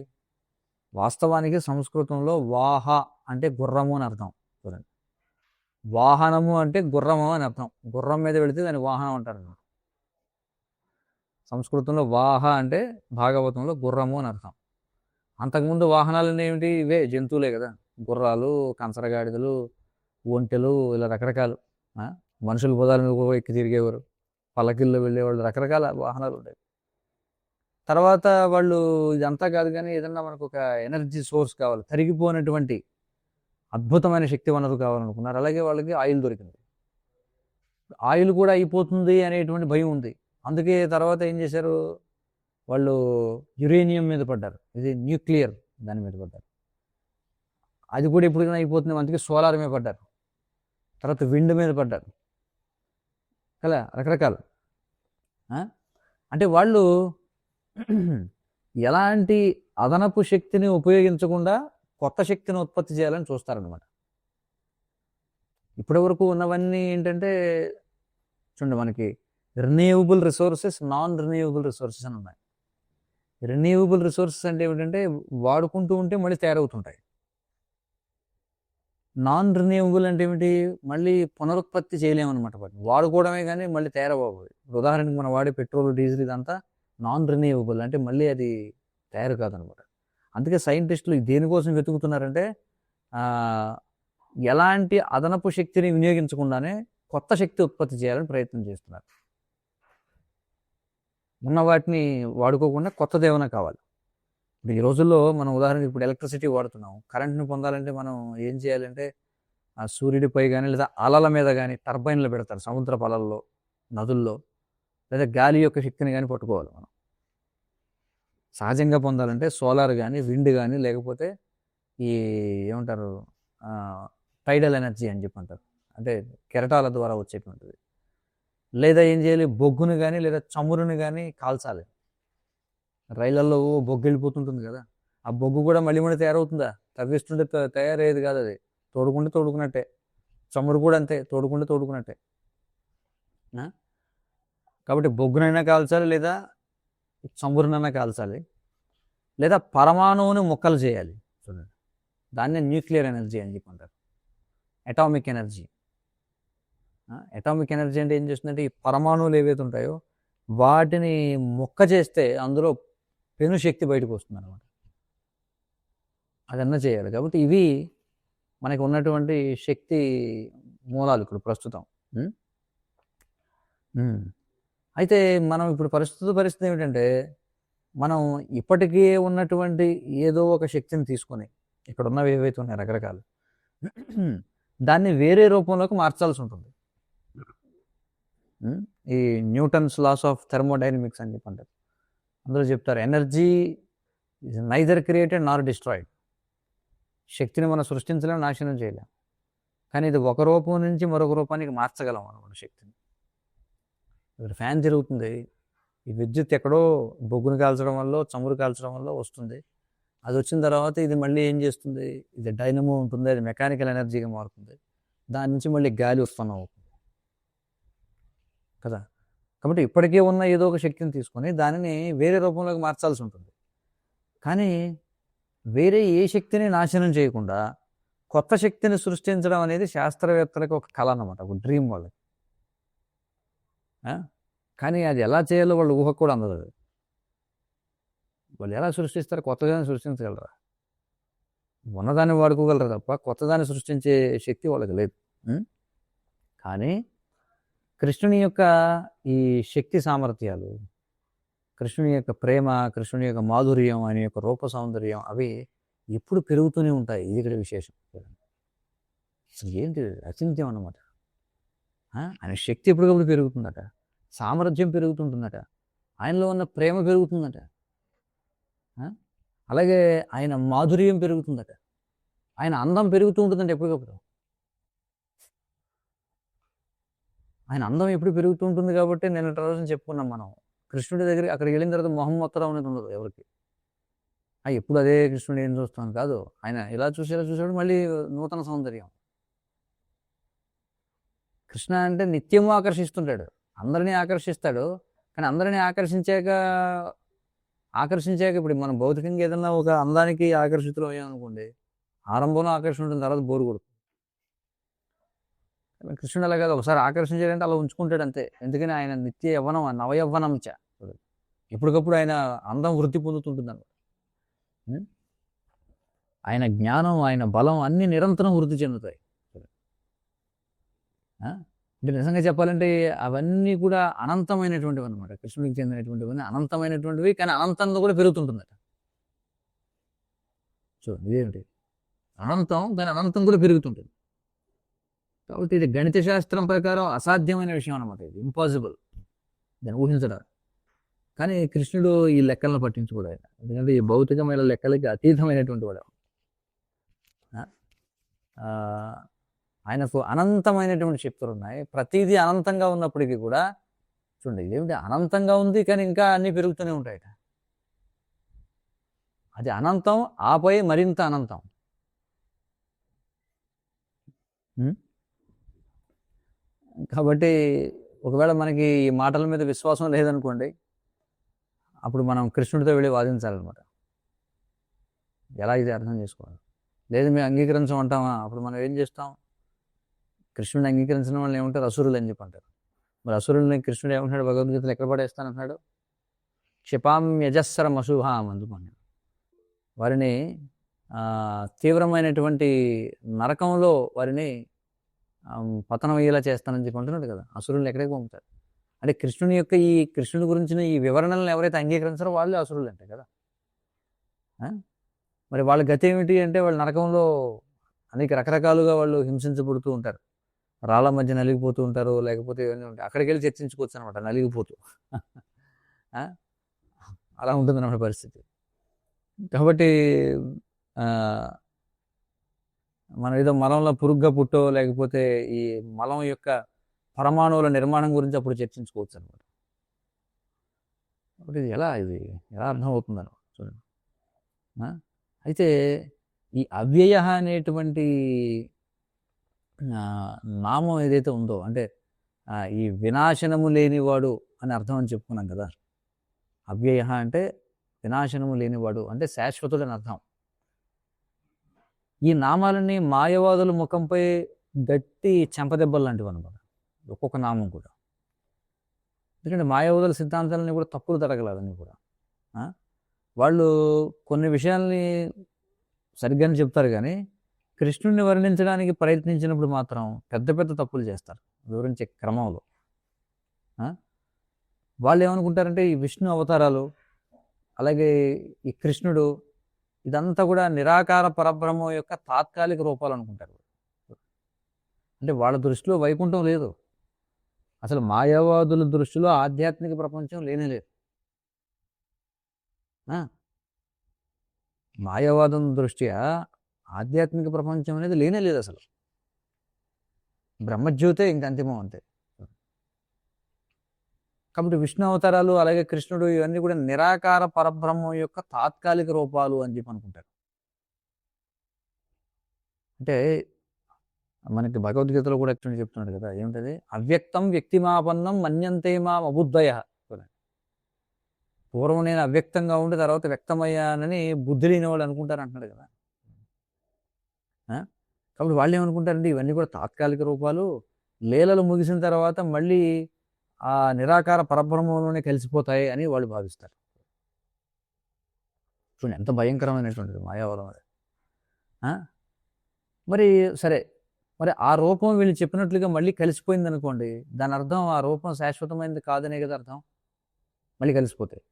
వాస్తవానికి సంస్కృతంలో వాహ అంటే గుర్రము అని అర్థం. చూడండి, వాహనము అంటే గుర్రము అని అర్థం. గుర్రం మీద వెళితే దాన్ని వాహనం అంటారు. సంస్కృతంలో వాహ అంటే భాగవతంలో గుర్రము అని అర్థం. అంతకుముందు వాహనాలన్నీ ఏమిటి? ఇవే జంతువులే కదా, గుర్రాలు, కంచరగాడిదలు, ఒంటెలు, ఇలా రకరకాలు. మనుషుల బుధాల మీద కూడా ఎక్కి తిరిగేవారు, పల్లకిల్లో వెళ్ళేవాళ్ళు, రకరకాల వాహనాలు ఉండేవి. తర్వాత వాళ్ళు ఇదంతా కాదు కానీ ఏదన్నా మనకు ఒక ఎనర్జీ సోర్స్ కావాలి, తరిగిపోయినటువంటి అద్భుతమైన శక్తి వనరు కావాలనుకున్నారు. అలాగే వాళ్ళకి ఆయిల్ దొరికింది. ఆయిల్ కూడా అయిపోతుంది అనేటువంటి భయం ఉంది. అందుకే తర్వాత ఏం చేశారు వాళ్ళు? యురేనియం మీద పడ్డారు. ఇది న్యూక్లియర్ దాని మీద పడ్డారు. అది కూడా ఎప్పుడైనా అయిపోతుంది. అందుకే సోలార్ మీద పడ్డారు. తర్వాత విండ్ మీద పడ్డారు కదా, రకరకాలు. అంటే వాళ్ళు ఎలాంటి అదనపు శక్తిని ఉపయోగించకుండా కొత్త శక్తిని ఉత్పత్తి చేయాలని చూస్తారనమాట. ఇప్పటి వరకు ఉన్నవన్నీ ఏంటంటే చూడండి, మనకి renewable resources, non renewable resources అని ఉన్నాయి. రిన్యూవబుల్ రిసోర్సెస్ అంటే ఏమిటంటే వాడుకుంటూ ఉంటే మళ్ళీ తయారవుతుంటాయి. నాన్ రిన్యూవబుల్ అంటే ఏమిటి? మళ్ళీ పునరుత్పత్తి చేయలేమన్నమాట. వాటిని వాడుకోవడమే కానీ మళ్ళీ తయారవ్వవు. ఉదాహరణకి మనం వాడే పెట్రోల్, డీజిల్ ఇదంతా నాన్ రిన్యూవబుల్, అంటే మళ్ళీ అది తయారు కాదనమాట. అందుకే సైంటిస్టులు దేనికోసం వెతుకుతున్నారంటే ఎలాంటి అదనపు శక్తిని వినియోగించకుండానే కొత్త శక్తి ఉత్పత్తి చేయాలని ప్రయత్నం చేస్తున్నారు. ఉన్న వాటిని వాడుకోకుండా కొత్తది ఏమైనా కావాలి. ఇప్పుడు ఈ రోజుల్లో మనం ఉదాహరణకి ఇప్పుడు ఎలక్ట్రిసిటీ వాడుతున్నాం. కరెంట్ని పొందాలంటే మనం ఏం చేయాలంటే ఆ సూర్యుడిపై కానీ లేదా అలల మీద కానీ టర్బైన్లు పెడతారు, సముద్రపు అలల్లో, నదుల్లో, లేదా గాలి యొక్క శక్తిని కానీ పట్టుకోవాలి. మనం సహజంగా పొందాలంటే సోలార్ కానీ, విండ్ కానీ, లేకపోతే ఈ ఏమంటారు టైడల్ ఎనర్జీ అని చెప్పి అంటారు, అంటే కెరటాల ద్వారా వచ్చేటువంటిది. లేదా ఏం చేయాలి? బొగ్గును కానీ లేదా చమురుని కానీ కాల్చాలి. రైళ్లలో బొగ్గు వెళ్ళిపోతుంటుంది కదా, ఆ బొగ్గు కూడా మళ్ళీ మళ్ళీ తయారవుతుందా? తవ్విస్తుంటే తయారయ్యేది కాదు, అది తోడుకున్నట్టే. చమురు కూడా అంతే, తోడుకున్నట్టే. కాబట్టి బొగ్గునైనా కాల్చాలి, లేదా చమురునైనా కాల్చాలి, లేదా పరమాణువుని ముక్కలు చేయాలి. చూడండి, దాన్నే న్యూక్లియర్ ఎనర్జీ అని చెప్పంటారు, అటామిక్ ఎనర్జీ. అటామిక్ ఎనర్జీ అంటే ఏం చేస్తుందంటే ఈ పరమాణువులు ఏవైతే ఉంటాయో వాటిని ముక్క చేస్తే అందులో పెను శక్తి బయటకు వస్తుంది అనమాట. అదన్నా చేయాలి. కాబట్టి ఇవి మనకి ఉన్నటువంటి శక్తి మూలాలు ఇప్పుడు ప్రస్తుతం. అయితే మనం ఇప్పుడు పరిస్థితి ఏమిటంటే మనం ఇప్పటికే ఉన్నటువంటి ఏదో ఒక శక్తిని తీసుకొని, ఇక్కడ ఉన్నవి ఏవైతే ఉన్నాయి రకరకాలు, దాన్ని వేరే రూపంలోకి మార్చాల్సి ఉంటుంది. ఈ న్యూటన్స్ లాస్ ఆఫ్ థర్మోడైనమిక్స్ అని చెప్పంటారు. అందులో చెప్తారు energy is neither created Nar destroyed. శక్తిని మనం సృష్టించలేం, నాశనం చేయలేం, కానీ ఇది ఒక రూపం నుంచి మరొక రూపానికి మార్చగలం అన్నమాట శక్తిని. ఇక్కడ ఫ్యాన్ తిరుగుతుంది, ఈ విద్యుత్ ఎక్కడో బొగ్గును కాల్చడం వల్ల, చమురు కాల్చడం వల్ల వస్తుంది. అది వచ్చిన తర్వాత ఇది మళ్ళీ ఏం చేస్తుంది? ఇది డైనమో ఉంటుంది, అది మెకానికల్ ఎనర్జీగా మారుతుంది. దాని నుంచి మళ్ళీ గాలి ఉత్పన్నం అవుతుంది కదా. కాబట్టి ఇప్పటికే ఉన్న ఏదో ఒక శక్తిని తీసుకొని దానిని వేరే రూపంలోకి మార్చాల్సి ఉంటుంది. కానీ వేరే ఏ శక్తిని నాశనం చేయకుండా కొత్త శక్తిని సృష్టించడం అనేది శాస్త్రవేత్తలకు ఒక కళ అన్నమాట, ఒక డ్రీమ్ వాళ్ళకి. కానీ అది ఎలా చేయాలో వాళ్ళు ఊహకు కూడా అందదు. వాళ్ళు ఎలా సృష్టిస్తారు? కొత్తదాన్ని సృష్టించగలరా? ఉన్నదాన్ని వాడుకోగలరా తప్ప కొత్తదాన్ని సృష్టించే శక్తి వాళ్ళకి లేదు. కానీ కృష్ణుని యొక్క ఈ శక్తి సామర్థ్యాలు, కృష్ణుని యొక్క ప్రేమ, కృష్ణుని యొక్క మాధుర్యం, ఆయన యొక్క రూప సౌందర్యం, అవి ఎప్పుడు పెరుగుతూనే ఉంటాయి. ఇది ఇక్కడ విశేషం. అసలు ఏంటి? అచింత్యం అన్నమాట. ఆయన శక్తి ఎప్పటికప్పుడు పెరుగుతుందట, సామర్థ్యం పెరుగుతుంటుందట, ఆయనలో ఉన్న ప్రేమ పెరుగుతుందట, అలాగే ఆయన మాధుర్యం పెరుగుతుందట, ఆయన అందం పెరుగుతూ ఉంటుందంటే ఎప్పటికప్పుడు. ఆయన అందం ఎప్పుడు పెరుగుతూ ఉంటుంది కాబట్టి నేను రోజున చెప్పుకున్నాం మనం, కృష్ణుడి దగ్గరికి అక్కడికి వెళ్ళిన తర్వాత మొహం మొత్తం అనేది ఉండదు ఎవరికి. ఎప్పుడు అదే కృష్ణుడు ఏం చూస్తాను కాదు, ఆయన ఇలా చూసాడు మళ్ళీ నూతన సౌందర్యం. కృష్ణ అంటే నిత్యము ఆకర్షిస్తుంటాడు, అందరినీ ఆకర్షిస్తాడు. కానీ అందరినీ ఆకర్షించాక ఇప్పుడు మనం భౌతికంగా ఏదన్నా ఒక అందానికి ఆకర్షితులు అయ్యామనుకోండి, ఆరంభంలో ఆకర్షణ ఉంటుంది, తర్వాత బోరు కొడుతుంది. కృష్ణుడు అలా కాదు, ఒకసారి ఆకర్షించాడంటే అలా ఉంచుకుంటాడు అంతే. ఎందుకని ఆయన నిత్య యవ్వనం, నవయవ్వనం ఎప్పటికప్పుడు ఆయన అందం వృద్ధి పొందుతుంటుంది అనమాట. ఆయన జ్ఞానం, ఆయన బలం అన్నీ నిరంతరం వృద్ధి చెందుతాయి. అంటే నిజంగా చెప్పాలంటే అవన్నీ కూడా అనంతమైనటువంటివి అనమాట. కృష్ణుడికి చెందినటువంటివన్నీ అనంతమైనటువంటివి, కానీ అనంతంలో కూడా పెరుగుతుంటుందట. చూడండి ఇదేమిటి, అనంతం కానీ అనంతం కూడా పెరుగుతుంటుంది. కాబట్టి ఇది గణిత శాస్త్రం ప్రకారం అసాధ్యమైన విషయం అనమాట. ఇది ఇంపాసిబుల్, దాన్ని ఊహించడం. కానీ కృష్ణుడు ఈ లెక్కలను పట్టించుకోడు ఆయన, ఎందుకంటే ఈ భౌతికమైన లెక్కలకి అతీతమైనటువంటి వాడు. ఆయనకు అనంతమైనటువంటి శక్తులు ఉన్నాయి. ప్రతిదీ అనంతంగా ఉన్నప్పటికీ కూడా చూడండి ఇదేమిటి, అనంతంగా ఉంది కానీ ఇంకా అన్నీ పెరుగుతూనే ఉంటాయట. అది అనంతం, ఆపై మరింత అనంతం. కాబట్టి ఒకవేళ మనకి ఈ మాటల మీద విశ్వాసం లేదనుకోండి, అప్పుడు మనం కృష్ణుడితో వెళ్ళి వాదించాలన్నమాట. ఎలా ఇది అర్థం చేసుకోవాలి? లేదు మేము అంగీకరించమంటామా, అప్పుడు మనం ఏం చేస్తాం? కృష్ణుడిని అంగీకరించిన వాళ్ళు ఏమంటారు? అసురులు అని చెప్పి అంటారు. మరి అసురుల్ని కృష్ణుడు ఏమంటున్నాడు భగవద్గీతలు ఎక్కడ పడేస్తానంటున్నాడు? క్షిపాం యజస్సరం అశుభాం అందుకని వారిని తీవ్రమైనటువంటి నరకంలో వారిని పతనం అయ్యేలా చేస్తానని చెప్పి అంటున్నాడు కదా. అసురుల్ని ఎక్కడికి పంపుతారు అంటే కృష్ణుని యొక్క ఈ కృష్ణుడి గురించిన ఈ వివరణలను ఎవరైతే అంగీకరించారో వాళ్ళే అసురులు అంటే కదా. మరి వాళ్ళ గతి ఏమిటి అంటే వాళ్ళు నరకంలో అనేక రకరకాలుగా వాళ్ళు హింసించబడుతూ ఉంటారు, రాళ్ళ మధ్య నలిగిపోతూ ఉంటారు, లేకపోతే ఇవన్నీ ఉంటాయి. అక్కడికి వెళ్ళి చర్చించుకోవచ్చు అనమాట, నలిగిపోతూ. అలా ఉంటుంది అన్నమాట పరిస్థితి. కాబట్టి మనం ఏదో మలంలో పురుగ్గా పుట్టో లేకపోతే ఈ మలం యొక్క పరమాణువుల నిర్మాణం గురించి అప్పుడు చర్చించుకోవచ్చు అనమాట. కాబట్టి ఇది ఎలా అర్థమవుతుందనమాట చూడండి. అయితే ఈ అవ్యయ అనేటువంటి నామం ఏదైతే ఉందో, అంటే ఈ వినాశనము లేనివాడు అని అర్థం అని చెప్పుకున్నాం కదా. అవ్యయ అంటే వినాశనము లేనివాడు అంటే శాశ్వతుడు అని అర్థం. ఈ నామాలన్నీ మాయవాదుల ముఖంపై గట్టి చెంపదెబ్బలు లాంటివి అనమాట, ఒక్కొక్క నామం కూడా. ఎందుకంటే మాయవాదుల సిద్ధాంతాలని కూడా తప్పులు తరగలదని కూడా వాళ్ళు కొన్ని విషయాల్ని సరిగ్గానే చెప్తారు, కానీ కృష్ణుడిని వర్ణించడానికి ప్రయత్నించినప్పుడు మాత్రం పెద్ద పెద్ద తప్పులు చేస్తారు వివరించే క్రమంలో. వాళ్ళు ఏమనుకుంటారంటే ఈ విష్ణు అవతారాలు అలాగే ఈ కృష్ణుడు ఇదంతా కూడా నిరాకార పరబ్రహ్మం యొక్క తాత్కాలిక రూపాలు అనుకుంటారు. అంటే వాళ్ళ దృష్టిలో వైకుంఠం లేదు, అసలు మాయావాదుల దృష్టిలో ఆధ్యాత్మిక ప్రపంచం లేనేలేదు. మాయావాదం దృష్ట్యా ఆధ్యాత్మిక ప్రపంచం అనేది లేనే లేదు అసలు. బ్రహ్మజ్యోతే ఇంక అంతిమం అంతే. కాబట్టి విష్ణు అవతారాలు అలాగే కృష్ణుడు ఇవన్నీ కూడా నిరాకార పరబ్రహ్మం యొక్క తాత్కాలిక రూపాలు అని చెప్పి అనుకుంటారు. అంటే మనకి భగవద్గీతలో కూడా చెప్తున్నాడు కదా, ఏమిటది? అవ్యక్తం వ్యక్తిమాపన్నం మన్యంతే మాం అబుద్ధయ. పూర్వం నేను అవ్యక్తంగా ఉండి తర్వాత వ్యక్తమయ్యానని బుద్ధి లేని వాళ్ళు అనుకుంటారు అంటున్నాడు కదా. కాబట్టి వాళ్ళు ఏమనుకుంటారంటే ఇవన్నీ కూడా తాత్కాలిక రూపాలు, లీలలు ముగిసిన తర్వాత మళ్ళీ ఆ నిరాకార పరబ్రహ్మంలోనే కలిసిపోతాయి అని వాళ్ళు భావిస్తారు. చూడండి ఎంత భయంకరమైనటువంటిది మాయావాదం అది. మరి సరే, మరి ఆ రూపం వీళ్ళు చెప్పినట్లుగా మళ్ళీ కలిసిపోయింది అనుకోండి, దాని అర్థం ఆ రూపం శాశ్వతమైనది కాదనే కదా అర్థం. మళ్ళీ కలిసిపోతాయి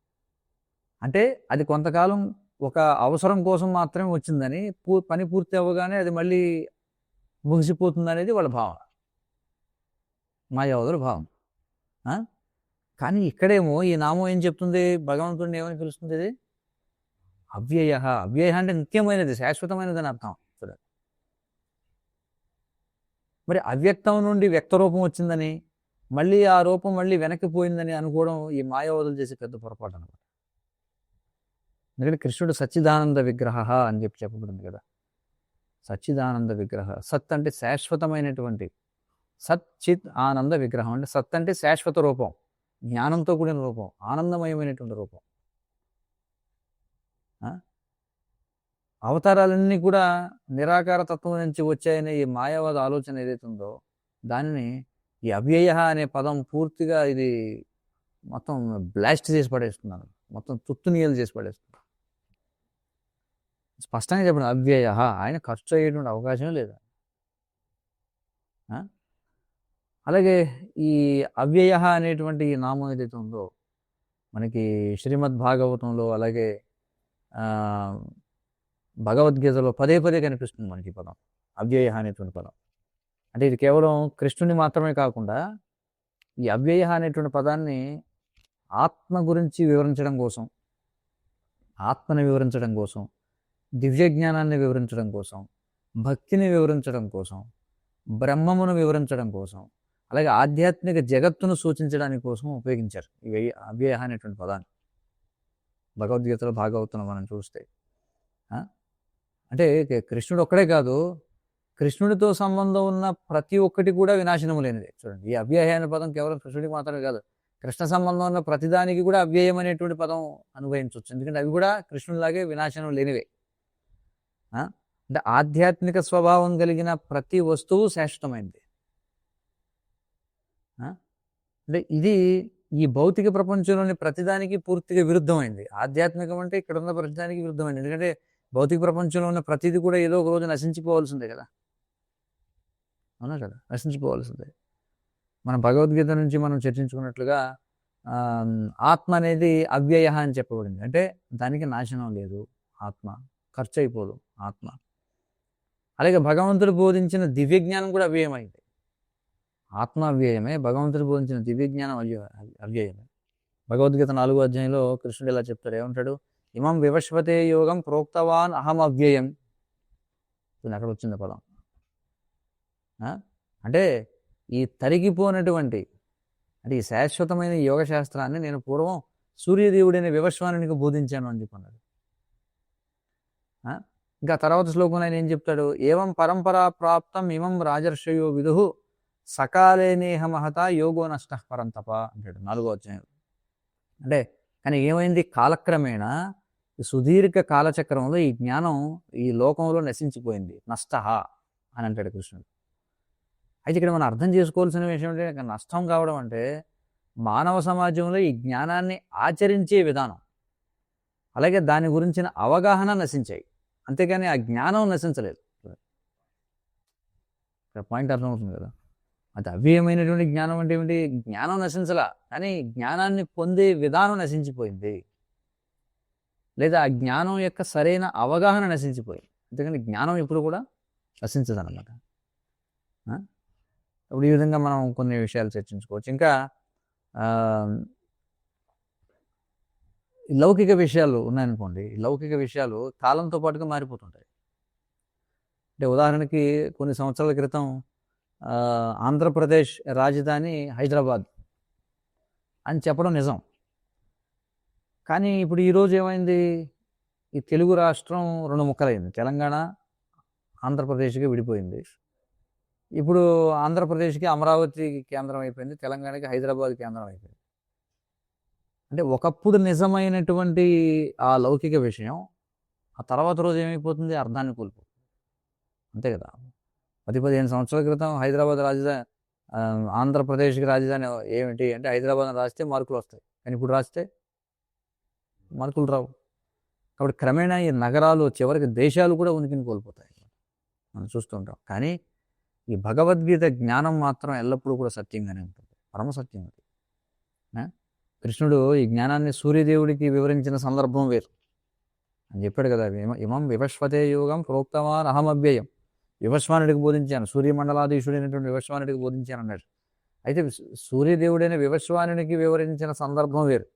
అంటే అది కొంతకాలం ఒక అవసరం కోసం మాత్రమే వచ్చిందని, పని పూర్తి అవ్వగానే అది మళ్ళీ ముగిసిపోతుంది అనేది వాళ్ళ భావన. మాయావదుల భావం. కానీ ఇక్కడేమో ఈ నామం ఏం చెప్తుంది, భగవంతుడిని ఏమని పిలుస్తుంది, ఇది అవ్యయ. అవ్యయ అంటే నిత్యమైనది, శాశ్వతమైనది అని అర్థం. మరి అవ్యక్తం నుండి వ్యక్త రూపం వచ్చిందని, మళ్ళీ ఆ రూపం మళ్ళీ వెనక్కి పోయిందని అనుకోవడం ఈ మాయావదులు చేసే పెద్ద పొరపాటు అనమాట. ఎందుకంటే కృష్ణుడు సచ్చిదానంద విగ్రహ అని చెప్పబడింది కదా. సచ్చిదానంద విగ్రహ. సత్ అంటే శాశ్వతమైనటువంటి, సత్ చిత్ ఆనంద విగ్రహం అంటే సత్ అంటే శాశ్వత రూపం, జ్ఞానంతో కూడిన రూపం, ఆనందమయమైనటువంటి రూపం. అవతారాలన్నీ కూడా నిరాకార తత్వం నుంచి వచ్చాయనే ఈ మాయావాద ఆలోచన ఏదైతే ఉందో దానిని ఈ అవ్యయ అనే పదం పూర్తిగా ఇది మొత్తం బ్లాస్ట్ చేసి పడేస్తున్నాను, మొత్తం తుత్తునీయలు చేసి పడేస్తున్నాను. స్పష్టంగా చెప్పండి, అవ్యయ. ఆయన ఖర్చు అయ్యేటువంటి అవకాశం లేదా. అలాగే ఈ అవ్యయ అనేటువంటి నామం ఏదైతే ఉందో మనకి శ్రీమద్ భాగవతంలో, అలాగే భగవద్గీతలో పదే పదే కనిపిస్తుంది మనకి పదం, అవ్యయ అనేటువంటి పదం. అంటే ఇది కేవలం కృష్ణుని మాత్రమే కాకుండా ఈ అవ్యయ అనేటువంటి పదాన్ని ఆత్మ గురించి వివరించడం కోసం, ఆత్మని వివరించడం కోసం, దివ్య జ్ఞానాన్ని వివరించడం కోసం, భక్తిని వివరించడం కోసం, బ్రహ్మమును వివరించడం కోసం, అలాగే ఆధ్యాత్మిక జగత్తును సూచించడానికి కోసం ఉపయోగించారు ఇవి అవ్యయ అనేటువంటి పదాన్ని. భగవద్గీతలో భాగవతంలో మనం చూస్తే అంటే కృష్ణుడు ఒక్కడే కాదు, కృష్ణుడితో సంబంధం ఉన్న ప్రతి ఒక్కటి కూడా వినాశనము లేనిదే. చూడండి, ఈ అవ్యయ అనే పదం కేవలం కృష్ణుడికి మాత్రమే కాదు, కృష్ణ సంబంధం ఉన్న ప్రతిదానికి కూడా అవ్యయం అనేటువంటి పదం అనుభవించవచ్చు. ఎందుకంటే అవి కూడా కృష్ణుడిలాగే వినాశనం లేనివే. అంటే ఆధ్యాత్మిక స్వభావం కలిగిన ప్రతి వస్తువు శాశ్వతమైనది. అంటే ఇది ఈ భౌతిక ప్రపంచంలోని ప్రతిదానికి పూర్తిగా విరుద్ధమైంది. ఆధ్యాత్మికం అంటే ఇక్కడ ఉన్న ప్రతిదానికి విరుద్ధమైంది. ఎందుకంటే భౌతిక ప్రపంచంలో ఉన్న ప్రతిదీ కూడా ఏదో ఒక రోజు నశించిపోవాల్సిందే కదా. అవునా కదా, నశించిపోవాల్సిందే. మన భగవద్గీత నుంచి మనం చర్చించుకున్నట్లుగా ఆత్మ అనేది అవ్యయ అని చెప్పబడింది. అంటే దానికి నాశనం లేదు, ఆత్మ ఖర్చు అయిపోదు ఆత్మ. అలాగే భగవంతుడు బోధించిన దివ్య జ్ఞానం కూడా అవ్యయమైంది. ఆత్మ అవ్యయమే, భగవంతుడు బోధించిన దివ్య జ్ఞానం అవ్యయమే. భగవద్గీత 4వ అధ్యాయంలో కృష్ణుడు ఇలా చెప్తాడు, ఏమంటాడు, ఇమం వివశ్వతే యోగం ప్రోక్తవాన్ అహం అవ్యయం. అక్కడ వచ్చింది పదం. అంటే ఈ తరిగిపోయినటువంటి, అంటే ఈ శాశ్వతమైన యోగ శాస్త్రాన్ని నేను పూర్వం సూర్యదేవుడైన వివశ్వానునికి బోధించాను అని చెప్పన్నాడు. ఇంకా తర్వాత శ్లోకంలో ఆయన ఏం చెప్తాడు, ఏవం పరంపరా ప్రాప్తం ఇమం రాజర్షయో విదుహు సకాలే నేహ మహత యోగో నష్ట పరంతప అంటాడు 4వ అధ్యాయం. అంటే కానీ ఏమైంది, కాలక్రమేణా సుదీర్ఘ కాలచక్రంలో ఈ జ్ఞానం ఈ లోకంలో నశించిపోయింది, నష్ట అని అంటాడు కృష్ణుడు. అయితే ఇక్కడ మనం అర్థం చేసుకోవాల్సిన విషయం అంటే, నష్టం కావడం అంటే మానవ సమాజంలో ఈ జ్ఞానాన్ని ఆచరించే విధానం, అలాగే దాని గురించిన అవగాహన నశించాయి, అంతేగాని ఆ జ్ఞానం నశించలేదు. పాయింట్ అర్థమవుతుంది కదా. అది అవ్యయమైనటువంటి జ్ఞానం అంటే ఏమిటి, జ్ఞానం నశించలా, కానీ జ్ఞానాన్ని పొందే విధానం నశించిపోయింది, లేదా ఆ జ్ఞానం యొక్క సరైన అవగాహన నశించిపోయింది. ఎందుకంటే జ్ఞానం ఎప్పుడు కూడా నశించదన్నమాట. ఇప్పుడు ఈ విధంగా మనం కొన్ని విషయాలు చర్చించుకోవచ్చు. ఇంకా లౌకిక విషయాలు ఉన్నాయనుకోండి, లౌకిక విషయాలు కాలంతో పాటుగా మారిపోతుంటాయి. అంటే ఉదాహరణకి కొన్ని సంవత్సరాల క్రితం ఆంధ్రప్రదేశ్ రాజధాని హైదరాబాద్ అని చెప్పడం నిజం. కానీ ఇప్పుడు ఈరోజు ఏమైంది, ఈ తెలుగు రాష్ట్రం 2 ముక్కలైంది, తెలంగాణ ఆంధ్రప్రదేశ్కి విడిపోయింది. ఇప్పుడు ఆంధ్రప్రదేశ్కి అమరావతి కేంద్రం అయిపోయింది, తెలంగాణకి హైదరాబాద్ కేంద్రం అయిపోయింది. అంటే ఒకప్పుడు నిజమైనటువంటి ఆ లౌకిక విషయం ఆ తర్వాత రోజు ఏమైపోతుంది, అర్థాన్ని కోల్పోతుంది. అంతే కదా. 10-15 సంవత్సరాల క్రితం హైదరాబాద్ రాజధాని, ఆంధ్రప్రదేశ్కి రాజధాని ఏమిటి అంటే హైదరాబాద్ రాస్తే మార్కులు వస్తాయి, కానీ ఇప్పుడు రాస్తే మార్కులు రావు. కాబట్టి క్రమేణా ఈ నగరాలు చివరికి దేశాలు కూడా ఉనికిని కోల్పోతాయి, మనం చూస్తుంటాం. కానీ ఈ భగవద్గీత జ్ఞానం మాత్రం ఎల్లప్పుడూ కూడా సత్యంగానే ఉంటుంది, పరమసత్యం అది. కృష్ణుడు ఈ జ్ఞానాన్ని సూర్యదేవుడికి వివరించిన సందర్భం వేరు అని చెప్పాడు కదా. ఇమం వివశ్వతే యోగం ప్రోక్తవాన్ అహం అవ్యయం. వివస్వానుడికి బోధించాను, సూర్యమండలాధీశుడైనటువంటి వివస్వానుడికి బోధించాను అన్నాడు. అయితే సూర్యదేవుడైన వివస్వానునికి వివరించిన సందర్భం వేరు,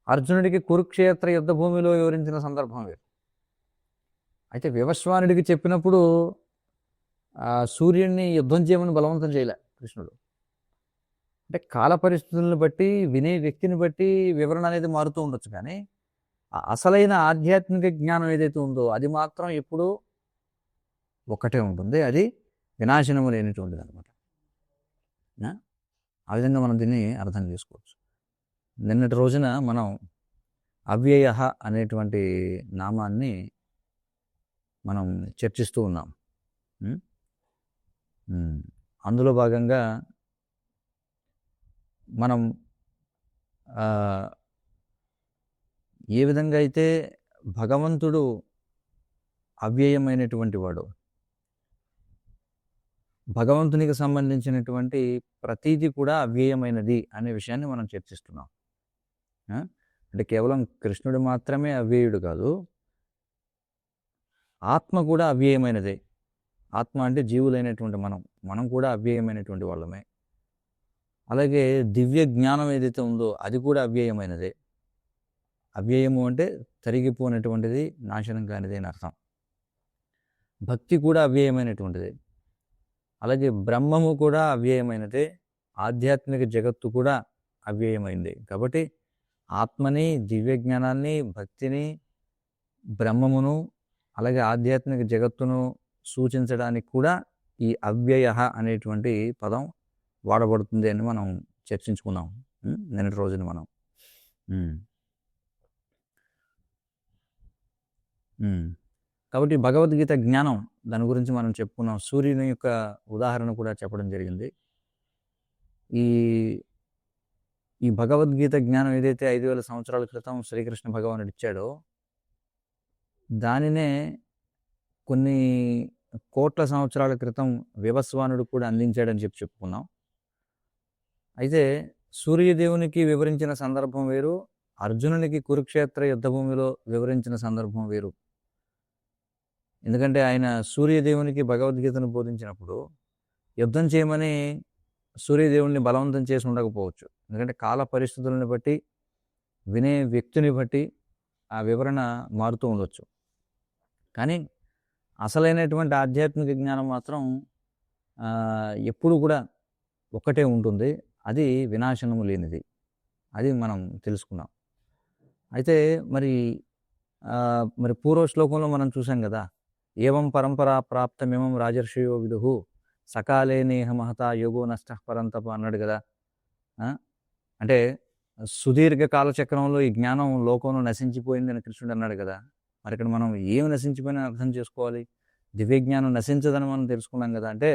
అర్జునుడికి కురుక్షేత్ర యుద్ధ భూమిలో వివరించిన సందర్భం వేరు. అయితే వివస్వానుడికి చెప్పినప్పుడు సూర్యుడిని యుద్ధం చేయమని బలవంతం చేయలే కృష్ణుడు. అంటే కాల పరిస్థితులను బట్టి, వినే వ్యక్తిని బట్టి వివరణ అనేది మారుతూ ఉండొచ్చు, కానీ అసలైన ఆధ్యాత్మిక జ్ఞానం ఏదైతే ఉందో అది మాత్రం ఎప్పుడూ ఒక్కటే ఉంటుంది. అది వినాశనము లేనిటువంటిది అనమాట. ఆ విధంగా మనం దీన్ని అర్థం చేసుకోవచ్చు. నిన్నటి రోజున మనం అవ్యయ అనేటువంటి నామాన్ని మనం చర్చిస్తూ ఉన్నాం. అందులో భాగంగా మనం ఏ విధంగా అయితే భగవంతుడు అవ్యయమైనటువంటి వాడు, భగవంతునికి సంబంధించినటువంటి ప్రతీది కూడా అవ్యయమైనది అనే విషయాన్ని మనం చర్చిస్తున్నాం. అంటే కేవలం కృష్ణుడు మాత్రమే అవ్యయుడు కాదు, ఆత్మ కూడా అవ్యయమైనదే. ఆత్మ అంటే జీవులైనటువంటి మనం కూడా అవ్యయమైనటువంటి వాళ్ళమే. అలాగే దివ్య జ్ఞానం ఏదైతే ఉందో అది కూడా అవ్యయమైనదే. అవ్యయము అంటే తరిగిపోయినటువంటిది, నాశనం కానిది అని అర్థం. భక్తి కూడా అవ్యయమైనటువంటిది. అలాగే బ్రహ్మము కూడా అవ్యయమైనదే, ఆధ్యాత్మిక జగత్తు కూడా అవ్యయమైంది. కాబట్టి ఆత్మని, దివ్య జ్ఞానాన్ని, భక్తిని, బ్రహ్మమును, అలాగే ఆధ్యాత్మిక జగత్తును సూచించడానికి కూడా ఈ అవ్యయ అనేటువంటి పదం వాడబడుతుంది అని మనం చర్చించుకున్నాం నిన్నటి రోజున మనం. కాబట్టి భగవద్గీత జ్ఞానం, దాని గురించి మనం చెప్పుకున్నాం. సూర్యుని యొక్క ఉదాహరణ కూడా చెప్పడం జరిగింది. ఈ భగవద్గీత జ్ఞానం ఏదైతే 5000 సంవత్సరాల క్రితం శ్రీకృష్ణ భగవానుడు ఇచ్చాడో దానినే కొన్ని కోట్ల సంవత్సరాల క్రితం వివస్వానుడు కూడా అందించాడని చెప్పుకున్నాం. అయితే సూర్యదేవునికి వివరించిన సందర్భం వేరు, అర్జునునికి కురుక్షేత్ర యుద్ధభూమిలో వివరించిన సందర్భం వేరు. ఎందుకంటే ఆయన సూర్యదేవునికి భగవద్గీతను బోధించినప్పుడు యుద్ధం చేయమని సూర్యదేవుని బలవంతం చేసి ఉండకపోవచ్చు. ఎందుకంటే కాల పరిస్థితులను బట్టి, వినే వ్యక్తిని బట్టి ఆ వివరణ మారుతూ ఉండొచ్చు. కానీ అసలైనటువంటి ఆధ్యాత్మిక జ్ఞానం మాత్రం ఎప్పుడు కూడా ఒక్కటే ఉంటుంది. అది వినాశనము లేనిది. అది మనం తెలుసుకున్నాం. అయితే మరి పూర్వ శ్లోకంలో మనం చూసాం కదా, ఏవం పరంపరా ప్రాప్తమేమం రాజర్షయో విదుహు సకాలే నేహ మహతా యోగో నష్ట పరంతప అన్నాడు కదా. అంటే సుదీర్ఘ కాలచక్రంలో ఈ జ్ఞానం లోకంలో నశించిపోయిందని కృష్ణుడు అన్నాడు కదా. మరి ఇక్కడ మనం ఏమి నశించిపోయినా అర్థం చేసుకోవాలి. దివ్య జ్ఞానం నశించదని మనం తెలుసుకున్నాం కదా. అంటే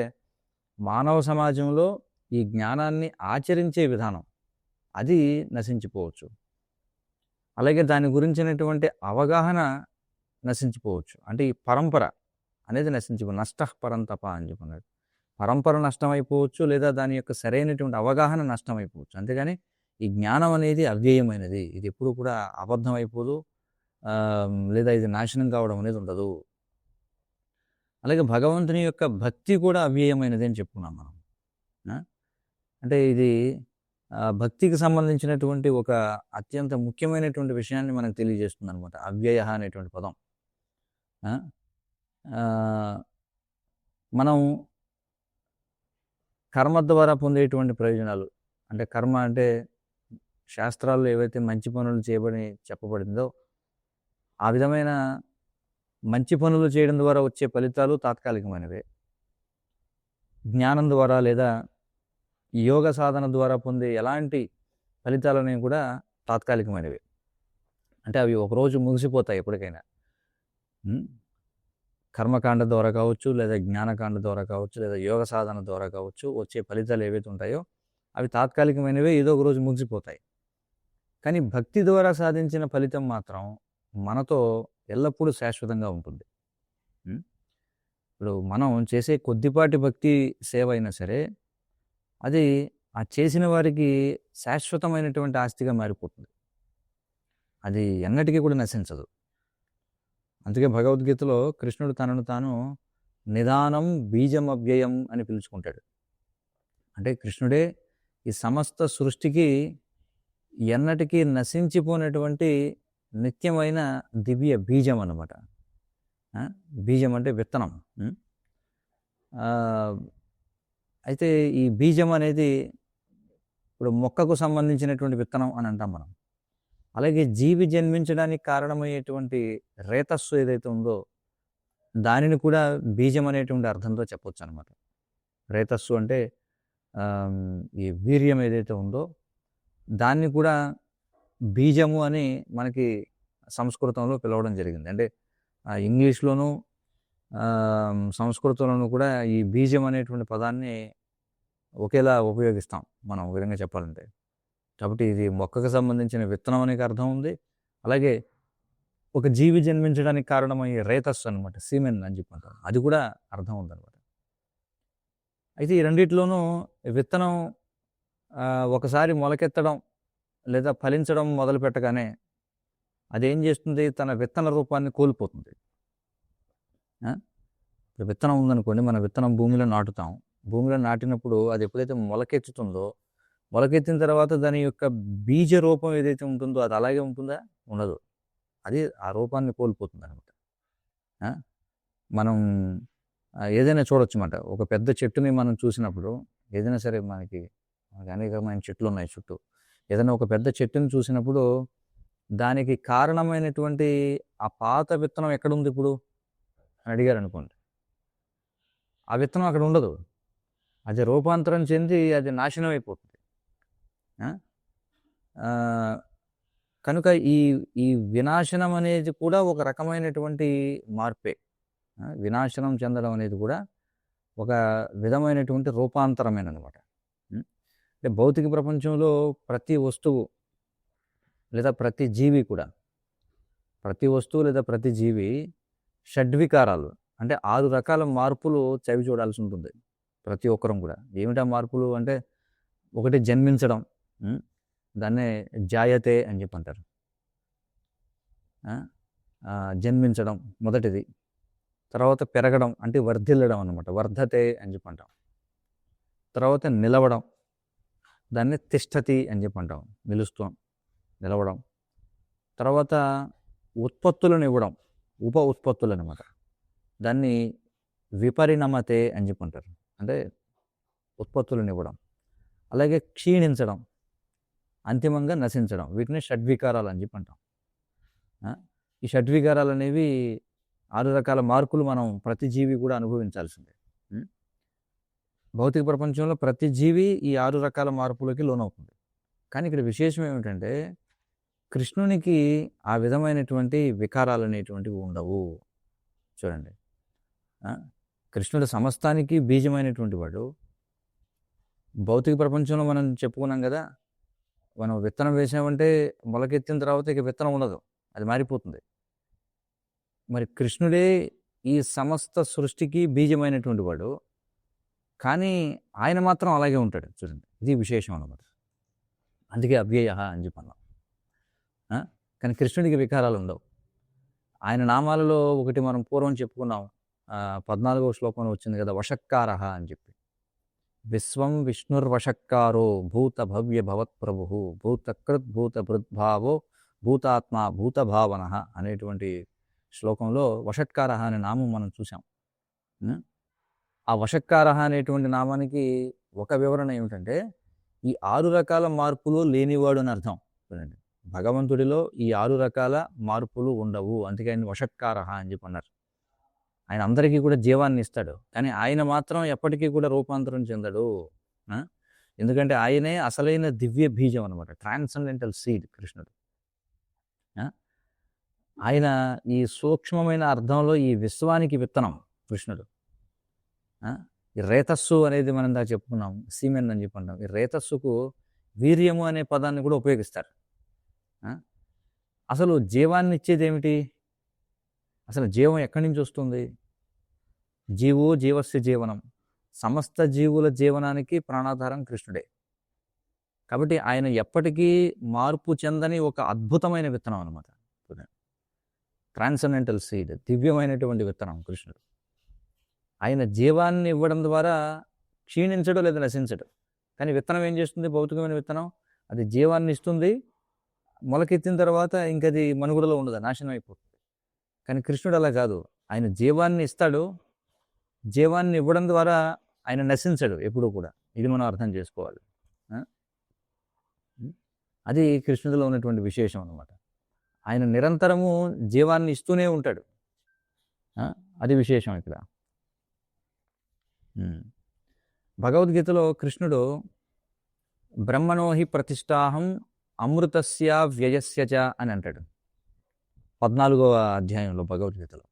మానవ సమాజంలో ఈ జ్ఞానాన్ని ఆచరించే విధానం అది నశించిపోవచ్చు. అలాగే దాని గురించినటువంటి అవగాహన నశించిపోవచ్చు. అంటే ఈ పరంపర అనేది నష్ట పరంతప అని చెప్పన్నాడు. పరంపర నష్టమైపోవచ్చు, లేదా దాని యొక్క సరైనటువంటి అవగాహన నష్టమైపోవచ్చు. అంతేగాని ఈ జ్ఞానం అనేది అవ్యయమైనది. ఇది ఎప్పుడు కూడా అబద్ధం అయిపోదు, లేదా ఇది నాశనం కావడం అనేది ఉండదు. అలాగే భగవంతుని యొక్క భక్తి కూడా అవ్యయమైనది అని చెప్పుకున్నాం మనం. అంటే ఇది భక్తికి సంబంధించినటువంటి ఒక అత్యంత ముఖ్యమైనటువంటి విషయాన్ని మనకు తెలియజేస్తుంది అనమాట అవ్యయ అనేటువంటి పదం. మనం కర్మ ద్వారా పొందేటువంటి ప్రయోజనాలు, అంటే కర్మ అంటే శాస్త్రాల్లో ఏవైతే మంచి పనులు చేయబడి చెప్పబడిందో ఆ విధమైన మంచి పనులు చేయడం ద్వారా వచ్చే ఫలితాలు తాత్కాలికమైనవే. జ్ఞానం ద్వారా లేదా యోగ సాధన ద్వారా పొందే ఎలాంటి ఫలితాలనేవి కూడా తాత్కాలికమైనవి. అంటే అవి ఒకరోజు ముగిసిపోతాయి ఎప్పటికైనా. కర్మకాండ ద్వారా కావచ్చు, లేదా జ్ఞానకాండ ద్వారా కావచ్చు, లేదా యోగ సాధన ద్వారా కావచ్చు, వచ్చే ఫలితాలు ఏవైతే ఉంటాయో అవి తాత్కాలికమైనవే, ఏదో ఒక రోజు ముగిసిపోతాయి. కానీ భక్తి ద్వారా సాధించిన ఫలితం మాత్రం మనతో ఎల్లప్పుడూ శాశ్వతంగా ఉంటుంది. ఇప్పుడు మనం చేసే కొద్దిపాటి భక్తి సేవ అయినా సరే అది ఆ చేసిన వారికి శాశ్వతమైనటువంటి ఆస్తిగా మారిపోతుంది. అది ఎన్నటికీ కూడా నశించదు. అందుకే భగవద్గీతలో కృష్ణుడు తనను తాను నిదానం బీజం అవ్యయం అని పిలుచుకుంటాడు. అంటే కృష్ణుడే ఈ సమస్త సృష్టికి ఎన్నటికీ నశించిపోయినటువంటి నిత్యమైన దివ్య బీజం అన్నమాట. బీజం అంటే విత్తనం. ఆ, అయితే ఈ బీజం అనేది ఇప్పుడు మొక్కకు సంబంధించినటువంటి విత్తనం అని అంటాం మనం. అలాగే జీవి జన్మించడానికి కారణమయ్యేటువంటి రేతస్సు ఏదైతే ఉందో దానిని కూడా బీజం అనేటువంటి అర్థంతో చెప్పొచ్చు అనమాట. రేతస్సు అంటే ఈ వీర్యం ఏదైతే ఉందో దాన్ని కూడా బీజము అని మనకి సంస్కృతంలో పిలవడం జరిగింది. అంటే ఇంగ్లీష్లోనూ సంస్కృతంలోనూ కూడా ఈ బీజం అనేటువంటి పదాన్ని ఒకేలా ఉపయోగిస్తాం మనం ఒక విధంగా చెప్పాలంటే. కాబట్టి ఇది మొక్కకు సంబంధించిన విత్తనం అనే అర్థం ఉంది. అలాగే ఒక జీవి జన్మించడానికి కారణమయ్యే రేతస్సు అనమాట, సీమెన్ అని చెప్పంటాం, అది కూడా అర్థం ఉందన్నమాట. అయితే ఈ రెండిట్లోనూ విత్తనం ఒకసారి మొలకెత్తడం లేదా ఫలించడం మొదలు పెట్టగానే అదేం చేస్తుంది, తన విత్తన రూపాన్ని కోల్పోతుంది. విత్తనం ఉందనుకోండి, మన విత్తనం భూమిలో నాటుతాం. భూమిలో నాటినప్పుడు అది ఎప్పుడైతే మొలకెత్తుతుందో, మొలకెత్తిన తర్వాత దాని యొక్క బీజ రూపం ఏదైతే ఉంటుందో అది అలాగే ఉంటుందా? ఉండదు. అది ఆ రూపాన్ని కోల్పోతుంది అనమాట. మనం ఏదైనా చూడొచ్చు అన్నమాట. ఒక పెద్ద చెట్టుని మనం చూసినప్పుడు, ఏదైనా సరే మనకి అనేకమైన చెట్లు ఉన్నాయి చుట్టూ. ఏదైనా ఒక పెద్ద చెట్టుని చూసినప్పుడు దానికి కారణమైనటువంటి ఆ పాత విత్తనం ఎక్కడుంది ఇప్పుడు అని అడిగారు అనుకోండి, ఆ విత్తనం అక్కడ ఉండదు. అది రూపాంతరం చెంది అది నాశనం అయిపోతుంది. కనుక ఈ వినాశనం అనేది కూడా ఒక రకమైనటువంటి మార్పే. వినాశనం చెందడం అనేది కూడా ఒక విధమైనటువంటి రూపాంతరమేనమాట. అంటే భౌతిక ప్రపంచంలో ప్రతి వస్తువు లేదా ప్రతి జీవి కూడా, ప్రతి వస్తువు లేదా ప్రతి జీవి షడ్వికారాలు అంటే 6 రకాల మార్పులు చవి చూడాల్సి ఉంటుంది ప్రతి ఒక్కరం కూడా. ఏమిటా మార్పులు అంటే, ఒకటి జన్మించడం, దాన్నే జాయతే అని చెప్పి అంటారు. జన్మించడం మొదటిది. తర్వాత పెరగడం అంటే వర్ధిల్లడం అనమాట, వర్ధతే అని చెప్పి అంటాం. తర్వాత నిలవడం, దాన్ని తిష్టతి అని చెప్పి అంటాం, నిలవడం. తర్వాత ఉత్పత్తులను ఇవ్వడం, ఉప ఉత్పత్తులు అనమాట, దాన్ని విపరిణమతే అని చెప్పి అంటారు, అంటే ఉత్పత్తులను ఇవ్వడం. అలాగే క్షీణించడం, అంతిమంగా నశించడం, వీటిని షడ్వికారాలు అని చెప్పి అంటాం. ఈ షడ్వికారాలు అనేవి 6 రకాల మార్పులు మనం ప్రతి జీవి కూడా అనుభవించాల్సిందే. భౌతిక ప్రపంచంలో ప్రతి జీవి ఈ 6 రకాల మార్పులకి లోనవుతుంది. కానీ ఇక్కడ విశేషం ఏమిటంటే, కృష్ణునికి ఆ విధమైనటువంటి వికారాలు అనేటువంటివి ఉండవు. చూడండి, కృష్ణుడు సమస్తానికి బీజమైనటువంటి వాడు. భౌతిక ప్రపంచంలో మనం చెప్పుకున్నాం కదా, మనం విత్తనం వేసామంటే మొలకెత్తిన తర్వాత ఇక విత్తనం ఉండదు, అది మారిపోతుంది. మరి కృష్ణుడే ఈ సమస్త సృష్టికి బీజమైనటువంటి వాడు, కానీ ఆయన మాత్రం అలాగే ఉంటాడు. చూడండి, ఇది విశేషం అన్నమాట. అందుకే అవ్యయ అని చెప్పన్నాం. కానీ కృష్ణుడికి వికారాలు ఉండవు. ఆయన నామాలలో ఒకటి మనం పూర్వం చెప్పుకున్నాం, 14వ శ్లోకంలో వచ్చింది కదా, వషక్కార అని చెప్పి. విశ్వం విష్ణుర్వషక్కారో భూత భవ్య భవత్ ప్రభు భూతకృత్ భూత భృద్భావో భూతాత్మ భూతభావన అనేటువంటి శ్లోకంలో వషట్కార అనే నామం మనం చూసాం. ఆ వషట్కార అనేటువంటి నామానికి ఒక వివరణ ఏమిటంటే, ఈ 6 రకాల మార్పులు లేనివాడు అని అర్థం. చూడండి, భగవంతుడిలో ఈ 6 రకాల మార్పులు ఉండవు, అందుకే ఆయన వషట్కార అని చెప్పి అన్నారు. ఆయన అందరికీ కూడా జీవాన్ని ఇస్తాడు, కానీ ఆయన మాత్రం ఎప్పటికీ కూడా రూపాంతరం చెందడు. ఎందుకంటే ఆయనే అసలైన దివ్య బీజం అనమాట, ట్రాన్సెండెంటల్ సీడ్ కృష్ణుడు. ఆయన ఈ సూక్ష్మమైన అర్థంలో ఈ విశ్వానికి విత్తనం కృష్ణుడు. ఈ రేతస్సు అనేది మనం దాకా చెప్పుకున్నాం, సీమెన్ అని చెప్పి అంటాం. ఈ రేతస్సుకు వీర్యము అనే పదాన్ని కూడా ఉపయోగిస్తారు. అసలు జీవాన్ని ఇచ్చేది ఏమిటి? అసలు జీవం ఎక్కడి నుంచి వస్తుంది? జీవో జీవస్య జీవనం, సమస్త జీవుల జీవనానికి ప్రాణాధారం కృష్ణుడే. కాబట్టి ఆయన ఎప్పటికీ మార్పు చెందని ఒక అద్భుతమైన విత్తనం అనమాట, ట్రాన్సెండెంటల్ సీడ్, దివ్యమైనటువంటి విత్తనం కృష్ణుడు. ఆయన జీవాన్ని ఇవ్వడం ద్వారా క్షీణించడు లేదా నశించడు. కానీ విత్తనం ఏం చేస్తుంది? భౌతికమైన విత్తనం అది జీవాన్ని ఇస్తుంది. మొలకెత్తిన తర్వాత ఇంకది మనుగడలో ఉండదు, నాశనం అయిపోతుంది. కానీ కృష్ణుడు అలా కాదు. ఆయన జీవాన్ని ఇస్తాడు. జీవాన్ని ఇవ్వడం ద్వారా ఆయన నశించడు ఎప్పుడూ కూడా. ఇది మనం అర్థం చేసుకోవాలి. అది కృష్ణుడిలో ఉన్నటువంటి విశేషం అన్నమాట. ఆయన నిరంతరము జీవాన్ని ఇస్తూనే ఉంటాడు. అది విశేషం ఇక్కడ. భగవద్గీతలో కృష్ణుడు బ్రహ్మణోహి ప్రతిష్టాహం అమృతస్య వ్యయస్య చ అని అంటాడు 14వ అధ్యాయంలో భగవద్గీతలో.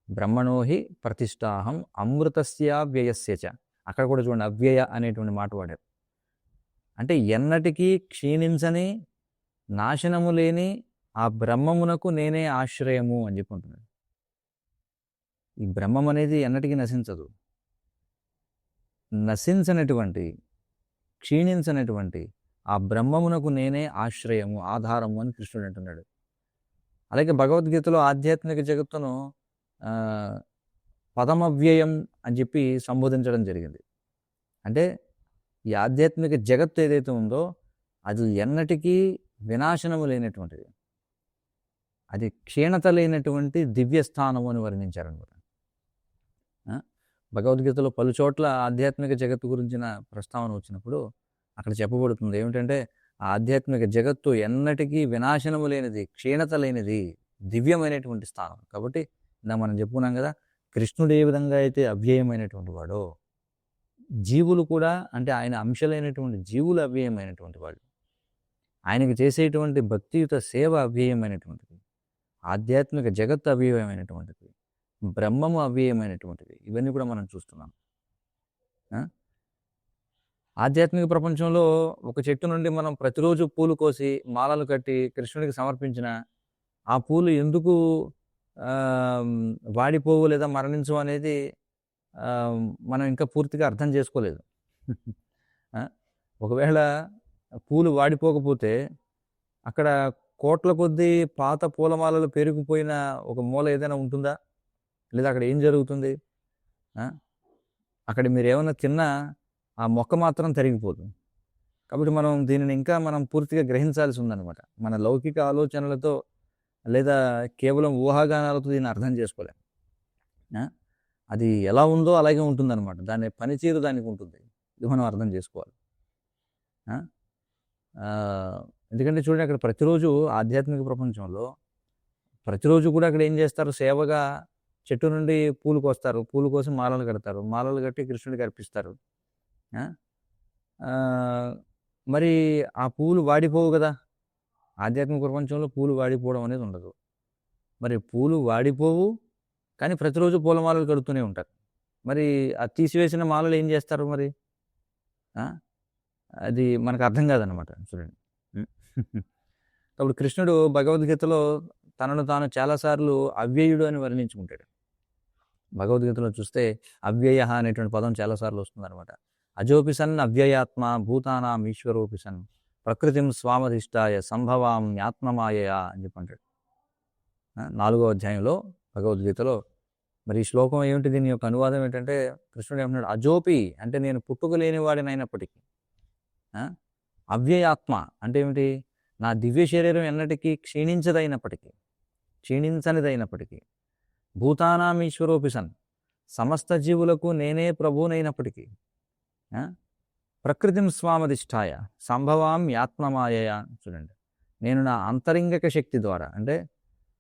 బ్రహ్మణోహి ప్రతిష్టాహం అమృతస్య వ్యయస్య చ. అక్కడ కూడా చూడండి అవ్యయ అనేటువంటి మాట వాడారు. అంటే ఎన్నటికీ క్షీణించని నాశనము లేని ఆ బ్రహ్మమునకు నేనే ఆశ్రయము అని చెప్పుకుంటున్నాడు. ఈ బ్రహ్మం అనేది ఎన్నటికీ నశించదు. నశించనటువంటి క్షీణించనటువంటి ఆ బ్రహ్మమునకు నేనే ఆశ్రయము ఆధారము అని కృష్ణుడు అంటున్నాడు. అలాగే భగవద్గీతలో ఆధ్యాత్మిక జగత్తును పదమవ్యయం అని చెప్పి సంబోధించడం జరిగింది. అంటే ఈ ఆధ్యాత్మిక జగత్తు ఏదైతే ఉందో అది ఎన్నటికీ వినాశనము లేనటువంటిది, అది క్షీణత లేనటువంటి దివ్యస్థానము అని వర్ణించారనమాట. భగవద్గీతలో పలు చోట్ల ఆధ్యాత్మిక జగత్తు గురించిన ప్రస్తావన వచ్చినప్పుడు అక్కడ చెప్పబడుతుంది ఏమిటంటే ఆ ఆధ్యాత్మిక జగత్తు ఎన్నటికీ వినాశనము లేనిది, క్షీణత లేనిది, దివ్యమైనటువంటి స్థానం. కాబట్టి మనం చెప్పుకున్నాం కదా, కృష్ణుడు ఏ విధంగా అయితే అవ్యయమైనటువంటి వాడో జీవులు కూడా, అంటే ఆయన అంశలైనటువంటి జీవులు అవ్యయమైనటువంటి వాళ్ళు. ఆయనకి చేసేటువంటి భక్తియుత సేవ అవ్యయమైనటువంటిది, ఆధ్యాత్మిక జగత్తు అవ్యయమైనటువంటిది, బ్రహ్మము అవ్యయమైనటువంటిది. ఇవన్నీ కూడా మనం చూస్తున్నాం. ఆధ్యాత్మిక ప్రపంచంలో ఒక చెట్టు నుండి మనం ప్రతిరోజు పూలు కోసి మాలలు కట్టి కృష్ణుడికి సమర్పించిన ఆ పూలు ఎందుకు వాడిపోవు లేదా మరణించు అనేది మనం ఇంకా పూర్తిగా అర్థం చేసుకోలేదు. ఒకవేళ పూలు వాడిపోకపోతే అక్కడ కోట్ల కొద్దీ పాత పూలమాలలు పెరిగిపోయిన ఒక మూల ఏదైనా ఉంటుందా? లేదా అక్కడ ఏం జరుగుతుంది? అక్కడ మీరు ఏమైనా తిన్నా ఆ మొక్క మాత్రం తరిగిపోతుంది. కాబట్టి దీనిని ఇంకా మనం పూర్తిగా గ్రహించాల్సి ఉందన్నమాట. మన లౌకిక ఆలోచనలతో లేదా కేవలం ఊహాగానాలతో దీన్ని అర్థం చేసుకోలేం. అది ఎలా ఉందో అలాగే ఉంటుందన్నమాట. దాని పనితీరు దానికి ఉంటుంది. ఇది మనం అర్థం చేసుకోవాలి. ఎందుకంటే చూడండి, అక్కడ ప్రతిరోజు ఆధ్యాత్మిక ప్రపంచంలో ప్రతిరోజు కూడా అక్కడ ఏం చేస్తారు? సేవగా చెట్టు నుండి పూలు కోస్తారు, పూలు కోసి మాలలు కడతారు, మాలలు కట్టి కృష్ణుడికి అర్పిస్తారు. మరి ఆ పూలు వాడిపోవు కదా. ఆధ్యాత్మిక ప్రపంచంలో పూలు వాడిపోవడం అనేది ఉండదు. మరి పూలు వాడిపోవు, కానీ ప్రతిరోజు పూలమాలలు కడుతూనే ఉంటారు. మరి ఆ తీసివేసిన మాలలు ఏం చేస్తారు మరి? అది మనకు అర్థం కాదనమాట. చూడండి, కాబట్టి కృష్ణుడు భగవద్గీతలో తనను తాను చాలాసార్లు అవ్యయుడు అని వర్ణించుకుంటాడు. భగవద్గీతలో చూస్తే అవ్యయ అనేటువంటి పదం చాలాసార్లు వస్తుందన్నమాట. అజోపిసన్ అవ్యయాత్మ భూతానాం ఈశ్వరోపిసన్ ప్రకృతిం స్వామధిష్టాయ సంభవాం ఆత్మమాయయ అని చెప్పంటాడు 4వ అధ్యాయంలో భగవద్గీతలో. మరి ఈ శ్లోకం ఏమిటి? దీని యొక్క అనువాదం ఏంటంటే కృష్ణుడు ఏమంటున్నాడు? అజోపి అంటే నేను పుట్టుక లేనివాడినైనప్పటికీ, అవ్యయాత్మ అంటే ఏమిటి? నా దివ్య శరీరం ఎన్నటికీ క్షీణించనిదైనప్పటికీ, భూతానాం ఈశ్వరోపిసన్ సమస్త జీవులకు నేనే ప్రభువునైనప్పటికీ, ప్రకృతిం స్వామధిష్టాయ సంభవాం ఆత్మమాయయ. చూడండి, నేను నా అంతరింగిక శక్తి ద్వారా, అంటే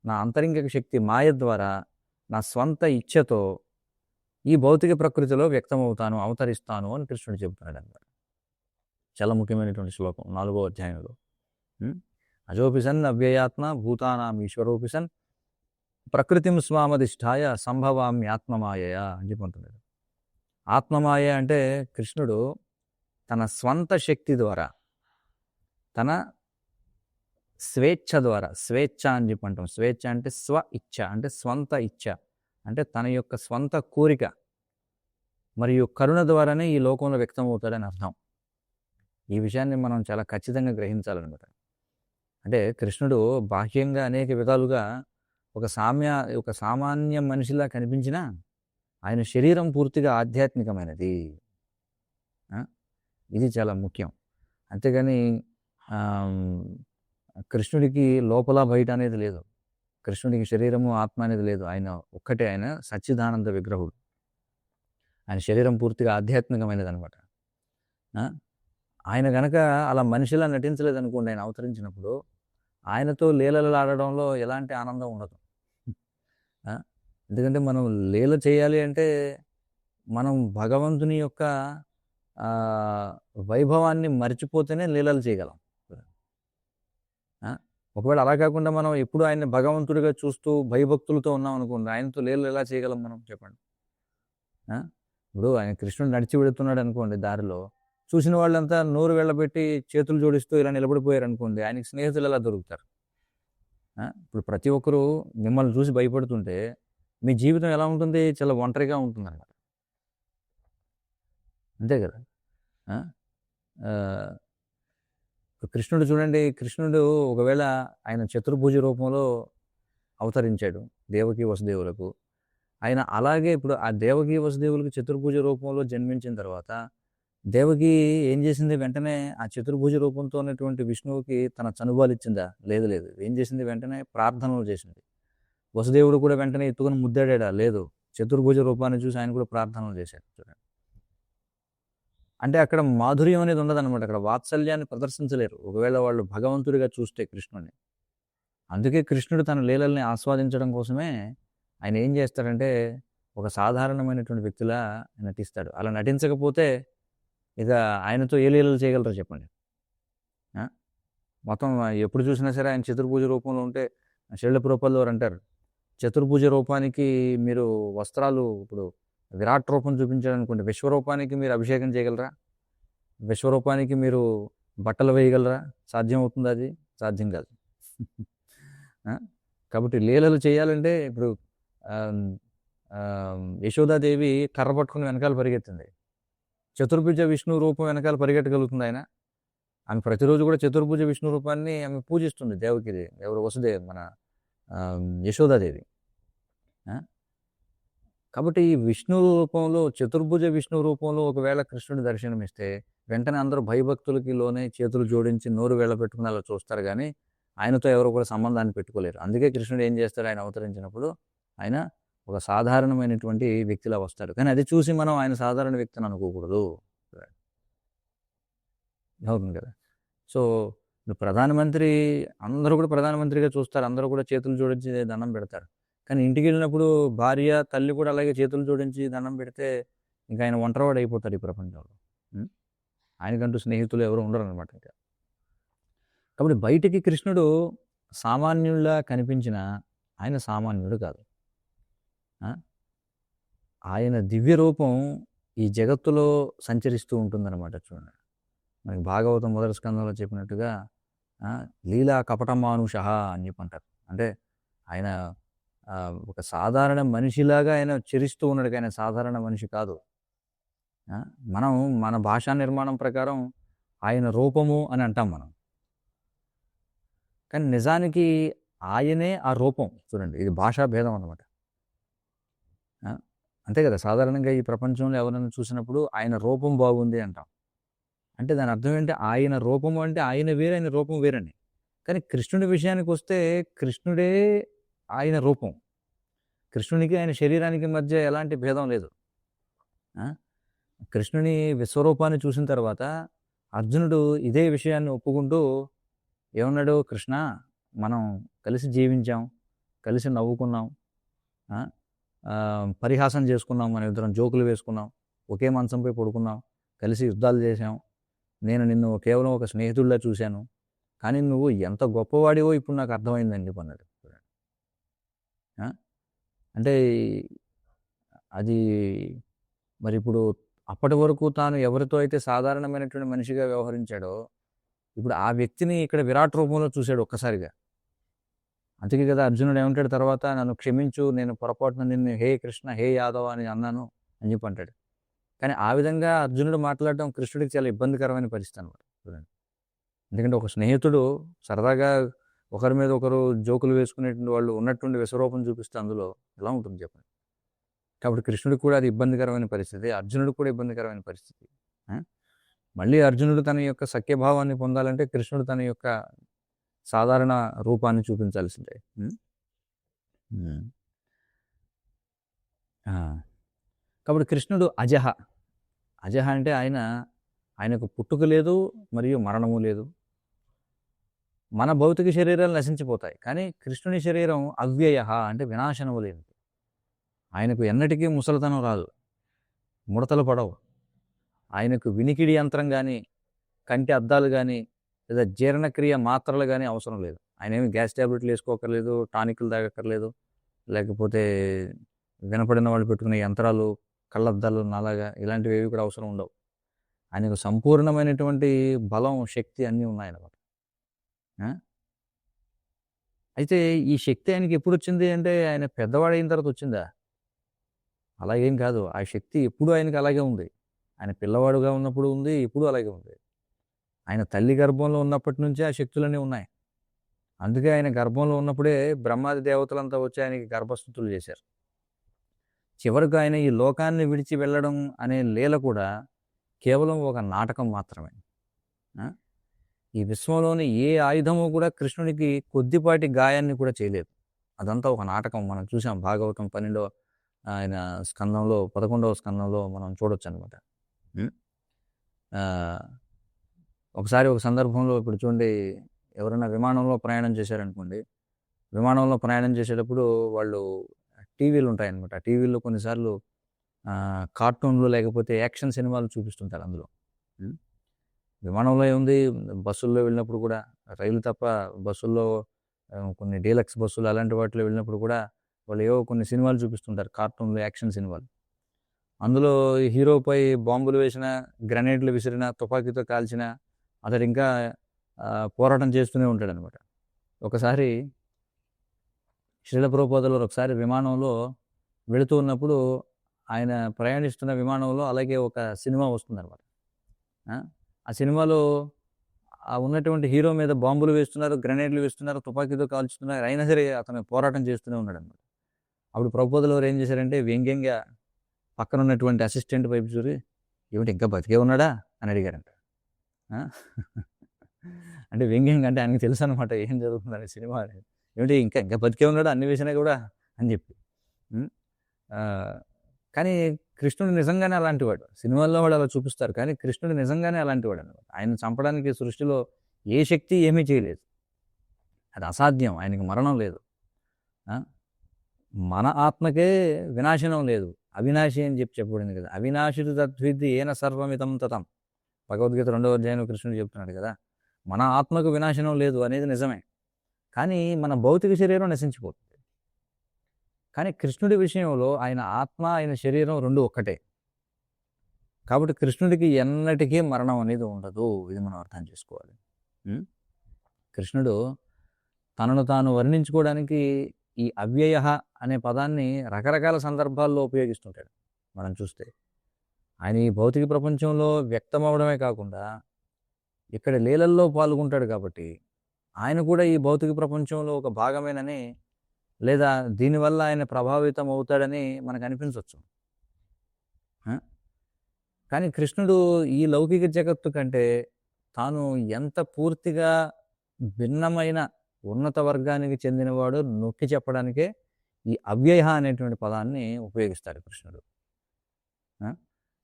నా అంతరింగిక శక్తి మాయ ద్వారా నా స్వంత ఇచ్ఛతో ఈ భౌతిక ప్రకృతిలో వ్యక్తమవుతాను, అవతరిస్తాను అని కృష్ణుడు చెబుతున్నాడు అన్నమాట. చాలా ముఖ్యమైనటువంటి శ్లోకం 4వ అధ్యాయంలో. అజోపిసన్ అవ్యయాత్మ భూతానాం ఈశ్వరోపిసన్ ప్రకృతిం స్వామధిష్టాయ సంభవామి ఆత్మమాయయ అని చెప్పుకుంటున్నాడు. ఆత్మమాయ అంటే కృష్ణుడు తన స్వంత శక్తి ద్వారా, తన స్వేచ్ఛ ద్వారా, స్వేచ్ఛ అని చెప్పి అంటాం. స్వేచ్ఛ అంటే స్వ ఇచ్ఛ, అంటే స్వంత ఇచ్ఛ, అంటే తన యొక్క స్వంత కోరిక మరియు కరుణ ద్వారానే ఈ లోకంలో వ్యక్తమవుతాడని అర్థం. ఈ విషయాన్ని మనం చాలా ఖచ్చితంగా గ్రహించాలన్నమాట. అంటే కృష్ణుడు బాహ్యంగా అనేక విధాలుగా ఒక సామాన్య మనిషిలా కనిపించినా ఆయన శరీరం పూర్తిగా ఆధ్యాత్మికమైనది. ఇది చాలా ముఖ్యం. అంతేగాని కృష్ణుడికి లోపల బయట అనేది లేదు. కృష్ణుడికి శరీరము ఆత్మ అనేది లేదు. ఆయన ఒక్కటే, ఆయన సచ్చిదానంద విగ్రహుడు. ఆయన శరీరం పూర్తిగా ఆధ్యాత్మికమైనదనమాట. ఆయన గనక అలా మనిషిలా నటించలేదనుకోండి ఆయన అవతరించినప్పుడు, ఆయనతో లీలలు ఆడడంలో ఎలాంటి ఆనందం ఉండదు. ఎందుకంటే మనం లీల చేయాలి అంటే మనం భగవంతుని యొక్క వైభవాన్ని మర్చిపోతేనే లీలలు చేయగలం. ఒకవేళ అలా కాకుండా మనం ఎప్పుడు ఆయన భగవంతుడిగా చూస్తూ భయభక్తులతో ఉన్నాం అనుకోండి, ఆయనతో లీలలు ఎలా చేయగలం మనం చెప్పండి. ఇప్పుడు ఆయన కృష్ణుడు నడిచి వెళుతున్నాడు అనుకోండి, దారిలో చూసిన వాళ్ళంతా నోరు వెళ్ళబెట్టి చేతులు జోడిస్తూ ఇలా నిలబడిపోయారు అనుకోండి, ఆయనకి స్నేహితులు ఎలా దొరుకుతారు? ఇప్పుడు ప్రతి ఒక్కరూ మిమ్మల్ని చూసి భయపడుతుంటే మీ జీవితం ఎలా ఉంటుంది? చాలా ఒంటరిగా ఉంటుందన్నమాట. అంతే కదా. కృష్ణుడు చూడండి, కృష్ణుడు ఒకవేళ ఆయన చతుర్భుజ రూపంలో అవతరించాడు దేవకి వసుదేవులకు. ఆయన అలాగే ఇప్పుడు ఆ దేవకి వసుదేవులకు చతుర్భుజ రూపంలో జన్మించిన తర్వాత దేవకి ఏం చేసింది? వెంటనే ఆ చతుర్భుజ రూపంతో ఉన్నటువంటి విష్ణువుకి తన చనుబాలు ఇచ్చిందా? లేదు లేదు. ఏం చేసింది? వెంటనే ప్రార్థనలు చేసింది. వసుదేవుడు కూడా వెంటనే ఎత్తుకుని ముద్దాడా? లేదు. చతుర్భుజ రూపాన్ని చూసి ఆయన కూడా ప్రార్థనలు చేశాడు. చూడండి, అంటే అక్కడ మాధుర్యం అనేది ఉండదన్నమాట. అక్కడ వాత్సల్యాన్ని ప్రదర్శించలేరు ఒకవేళ వాళ్ళు భగవంతుడిగా చూస్తే కృష్ణుడిని. అందుకే కృష్ణుడు తన లీలల్ని ఆస్వాదించడం కోసమే ఆయన ఏం చేస్తాడంటే ఒక సాధారణమైనటువంటి వ్యక్తిలా నటిస్తాడు. అలా నటించకపోతే ఇక ఆయనతో ఏ లీలలు చేయగలరో చెప్పండి. మొత్తం ఎప్పుడు చూసినా సరే ఆయన చతుర్భుజ రూపంలో ఉంటే శైల రూపాల్లో అంటారు, చతుర్భుజ రూపానికి మీరు వస్త్రాలు, ఇప్పుడు విరాట్ రూపం చూపించాలనుకోండి, విశ్వరూపానికి మీరు అభిషేకం చేయగలరా? విశ్వరూపానికి మీరు బట్టలు వేయగలరా? సాధ్యం అవుతుంది? అది సాధ్యం కాదు. కాబట్టి లీలలు చేయాలంటే ఇప్పుడు యశోదాదేవి కర్ర పట్టుకుని వెనకాల పరిగెత్తింది. చతుర్భుజ విష్ణు రూపం వెనకాల పరిగెట్టగలుగుతుంది ఆయన? ఆమె ప్రతిరోజు కూడా చతుర్భుజ విష్ణు రూపాన్ని ఆమె పూజిస్తుంది. దేవకి ఎవరు? వసుదేవి, మన యశోదాదేవి. కాబట్టి ఈ విష్ణు రూపంలో, చతుర్భుజ విష్ణు రూపంలో ఒకవేళ కృష్ణుడి దర్శనమిస్తే వెంటనే అందరూ భయభక్తులకి లోనే చేతులు జోడించి నోరు వెళ్ళబెట్టుకుని అలా చూస్తారు, కానీ ఆయనతో ఎవరు కూడా సంబంధాన్ని పెట్టుకోలేరు. అందుకే కృష్ణుడు ఏం చేస్తాడు? ఆయన అవతరించినప్పుడు ఆయన ఒక సాధారణమైనటువంటి వ్యక్తిలా వస్తాడు. కానీ అది చూసి మనం ఆయన సాధారణ వ్యక్తిని అనుకోకూడదు. అవుతుంది కదా. సో ప్రధానమంత్రి, అందరూ కూడా ప్రధానమంత్రిగా చూస్తారు, అందరూ కూడా చేతులు జోడించి దండం పెడతారు. కానీ ఇంటికి వెళ్ళినప్పుడు భార్య, తల్లి కూడా అలాగే చేతులు జోడించి దండం పెడితే ఇంకా ఆయన ఒంటరివాడు అయిపోతాడు ఈ ప్రపంచంలో. ఆయనకంటూ స్నేహితులు ఎవరు ఉండరు అనమాట ఇంకా. కాబట్టి బయటికి కృష్ణుడు సామాన్యుల్లా కనిపించిన ఆయన సామాన్యుడు కాదు. ఆయన దివ్య రూపం ఈ జగత్తులో సంచరిస్తూ ఉంటుందన్నమాట. చూడండి, మనకి భాగవతం మొదటి స్కందంలో చెప్పినట్టుగా లీలా కపటమానుష అని చెప్పి అంటారు. అంటే ఆయన ఒక సాధారణ మనిషిలాగా ఆయన చరిస్తూ ఉన్నాడు, ఆయన సాధారణ మనిషి కాదు. మనం మన భాషా నిర్మాణం ప్రకారం ఆయన రూపము అని అంటాం మనం, కానీ నిజానికి ఆయనే ఆ రూపం. చూడండి, ఇది భాషా భేదం అన్నమాట. అంతే కదా. సాధారణంగా ఈ ప్రపంచంలో ఎవరైనా చూసినప్పుడు ఆయన రూపం బాగుంది అంటాం. అంటే దాని అర్థం ఏంటి? ఆయన రూపము అంటే ఆయన వేరే, ఆయన రూపం వేరండి. కానీ కృష్ణుడి విషయానికి వస్తే కృష్ణుడే ఆయన రూపం. కృష్ణునికి ఆయన శరీరానికి మధ్య ఎలాంటి భేదం లేదు. కృష్ణుని విశ్వరూపాన్ని చూసిన తర్వాత అర్జునుడు ఇదే విషయాన్ని ఒప్పుకుంటూ ఏమన్నాడు? కృష్ణ, మనం కలిసి జీవించాం, కలిసి నవ్వుకున్నాం, పరిహాసం చేసుకున్నాం, మనం ఇద్దరం జోకులు వేసుకున్నాం, ఒకే మంచంపై పడుకున్నాం, కలిసి యుద్ధాలు చేశాం, నేను నిన్ను కేవలం ఒక స్నేహితుడిలా చూశాను, కానీ నువ్వు ఎంత గొప్పవాడివో ఇప్పుడు నాకు అర్థమైందని చెప్పి అన్నాడు. అంటే అది మరి ఇప్పుడు అప్పటి వరకు తాను ఎవరితో అయితే సాధారణమైనటువంటి మనిషిగా వ్యవహరించాడో ఇప్పుడు ఆ వ్యక్తిని ఇక్కడ విరాట్ రూపంలో చూశాడు ఒక్కసారిగా. అందుకే కదా అర్జునుడు ఏమంటాడు తర్వాత, నన్ను క్షమించు, నేను పొరపాటున నిన్ను హే కృష్ణ, హే యాదవ్ అని అన్నాను అని చెప్పి అంటాడు. కానీ ఆ విధంగా అర్జునుడు మాట్లాడడం కృష్ణుడికి చాలా ఇబ్బందికరమైన పరిస్థితి అనమాట. చూడండి, ఎందుకంటే ఒక స్నేహితుడు సరదాగా ఒకరి మీద ఒకరు జోకులు వేసుకునేటువంటి వాళ్ళు ఉన్నటువంటి విశ్వరూపం చూపిస్తే అందులో ఎలా ఉంటుంది చెప్పండి. కాబట్టి కృష్ణుడికి కూడా అది ఇబ్బందికరమైన పరిస్థితి, అర్జునుడికి కూడా ఇబ్బందికరమైన పరిస్థితి. మళ్ళీ అర్జునుడు తన యొక్క సఖ్యభావాన్ని పొందాలంటే కృష్ణుడు తన యొక్క సాధారణ రూపాన్ని చూపించాల్సిందే. కాబట్టి కృష్ణుడు అజహ. అజహ అంటే ఆయనకు పుట్టుక లేదు మరియు మరణము లేదు. మన భౌతిక శరీరాలు నశించిపోతాయి, కానీ కృష్ణుని శరీరం అవ్యయ అంటే వినాశనము లేదు. ఆయనకు ఎన్నటికీ ముసలితనం రాదు, ముడతలు పడవు. ఆయనకు వినికిడి యంత్రం కానీ, కంటి అద్దాలు కానీ, లేదా జీర్ణక్రియ మాత్రలు కానీ అవసరం లేదు. ఆయన ఏమి గ్యాస్ ట్యాబ్లెట్లు వేసుకోకర్లేదు, టానిక్లు తాగక్కర్లేదు, లేకపోతే వినపడిన వాళ్ళు పెట్టుకునే యంత్రాలు, కళ్ళద్దాలు, నల్లగా ఇలాంటివి ఏవి కూడా అవసరం ఉండవు. ఆయనకు సంపూర్ణమైనటువంటి బలం, శక్తి అన్నీ ఉన్నాయన్నమాట. అయితే ఈ శక్తి ఆయనకి ఎప్పుడు వచ్చింది అంటే ఆయన పెద్దవాడైన తర్వాత వచ్చిందా? అలాగేం కాదు. ఆ శక్తి ఎప్పుడు ఆయనకి అలాగే ఉంది. ఆయన పిల్లవాడుగా ఉన్నప్పుడు ఉంది, ఇప్పుడు అలాగే ఉంది. ఆయన తల్లి గర్భంలో ఉన్నప్పటి నుంచే ఆ శక్తులన్నీ ఉన్నాయి. అందుకే ఆయన గర్భంలో ఉన్నప్పుడే బ్రహ్మాది దేవతలంతా వచ్చి ఆయనకి గర్భస్థుతులు చేశారు. చివరికి ఆయన ఈ లోకాన్ని విడిచి వెళ్ళడం అనే లీల కూడా కేవలం ఒక నాటకం మాత్రమే. ఈ విశ్వంలోని ఏ ఆయుధము కూడా కృష్ణునికి కొద్దిపాటి గాయాన్ని కూడా చేయలేదు. అదంతా ఒక నాటకం. మనం చూసాం భాగవతం 12వ ఆయన స్కందంలో, 11వ స్కందంలో మనం చూడొచ్చు అనమాట. ఒకసారి ఒక సందర్భంలో ఇప్పుడు చూడండి, ఎవరైనా విమానంలో ప్రయాణం చేశారనుకోండి, విమానంలో ప్రయాణం చేసేటప్పుడు వాళ్ళు టీవీలు ఉంటాయన్నమాట. టీవీల్లో కొన్నిసార్లు కార్టూన్లు లేకపోతే యాక్షన్ సినిమాలు చూపిస్తుంటారు అందులో. విమానంలో ఏముంది, బస్సుల్లో వెళ్ళినప్పుడు కూడా, రైలు తప్ప బస్సుల్లో కొన్ని డీలక్స్ బస్సులు అలాంటి వాటిలో వెళ్ళినప్పుడు కూడా వాళ్ళు ఏవో కొన్ని సినిమాలు చూపిస్తుంటారు, కార్టూన్లు, యాక్షన్ సినిమాలు. అందులో హీరోపై బాంబులు వేసిన, గ్రనేడ్లు విసిరిన, తుపాకీతో కాల్చిన అతడు ఇంకా పోరాటం చేస్తూనే ఉంటాడు అనమాట. ఒకసారి శ్రీల ప్రభుపాదులు ఒకసారి విమానంలో వెళుతూ ఉన్నప్పుడు ఆయన ప్రయాణిస్తున్న విమానంలో అలాగే ఒక సినిమా వస్తుందన్నమాట. ఆ సినిమాలో ఉన్నటువంటి హీరో మీద బాంబులు వేస్తున్నారు, గ్రనేడ్లు వేస్తున్నారు, తుపాకీతో కాల్చుతున్నారు, అయినా సరే అతను పోరాటం చేస్తూనే ఉన్నాడు అనమాట. అప్పుడు ప్రభుపాదులు వారు ఏం చేశారంటే వ్యంగ్యంగా పక్కన ఉన్నటువంటి అసిస్టెంట్ వైపు చూసి, ఏమిటి ఇంకా బతికే ఉన్నాడా అని అడిగారంట. అంటే వ్యంగ్యంగా, అంటే ఆయనకి తెలుసు అనమాట ఏం జరుగుతుందని సినిమా అనేది. ఏమిటి ఇంకా ఇంకా బతికే ఉన్నాడా అన్ని వేసినా కూడా అని చెప్పి. కానీ కృష్ణుడు నిజంగానే అలాంటి వాడు. సినిమాల్లో వాడు అలా చూపిస్తారు, కానీ కృష్ణుడు నిజంగానే అలాంటి వాడు అనమాట. ఆయన చంపడానికి సృష్టిలో ఏ శక్తి ఏమీ చేయలేదు. అది అసాధ్యం. ఆయనకి మరణం లేదు. మన ఆత్మకే వినాశనం లేదు, అవినాశి అని చెప్పబడింది కదా. అవినాశితు తద్విద్ది ఏన సర్వమితం తతం. భగవద్గీత 2వ అధ్యాయంలో కృష్ణుడు చెప్తున్నాడు కదా, మన ఆత్మకు వినాశనం లేదు అనేది నిజమే, కానీ మన భౌతిక శరీరం నశించిపోతుంది. కానీ కృష్ణుడి విషయంలో ఆయన ఆత్మ, ఆయన శరీరం రెండు ఒక్కటే. కాబట్టి కృష్ణుడికి ఎన్నటికీ మరణం అనేది ఉండదు. ఇది మనం అర్థం చేసుకోవాలి. కృష్ణుడు తనను తాను వర్ణించుకోవడానికి ఈ అవ్యయ అనే పదాన్ని రకరకాల సందర్భాల్లో ఉపయోగిస్తుంటాడు. మనం చూస్తే ఆయన ఈ భౌతిక ప్రపంచంలో వ్యక్తమవడమే కాకుండా ఇక్కడ లీలల్లో పాల్గొంటాడు. కాబట్టి ఆయన కూడా ఈ భౌతిక ప్రపంచంలో ఒక భాగమేనని, లేదా దీనివల్ల ఆయన ప్రభావితం అవుతాడని మనకు అనిపించవచ్చు. కానీ కృష్ణుడు ఈ లౌకిక జగత్తు కంటే తాను ఎంత పూర్తిగా భిన్నమైన ఉన్నత వర్గానికి చెందినవాడు నొక్కి చెప్పడానికే ఈ అవ్యయ అనేటువంటి పదాన్ని ఉపయోగిస్తాడు కృష్ణుడు.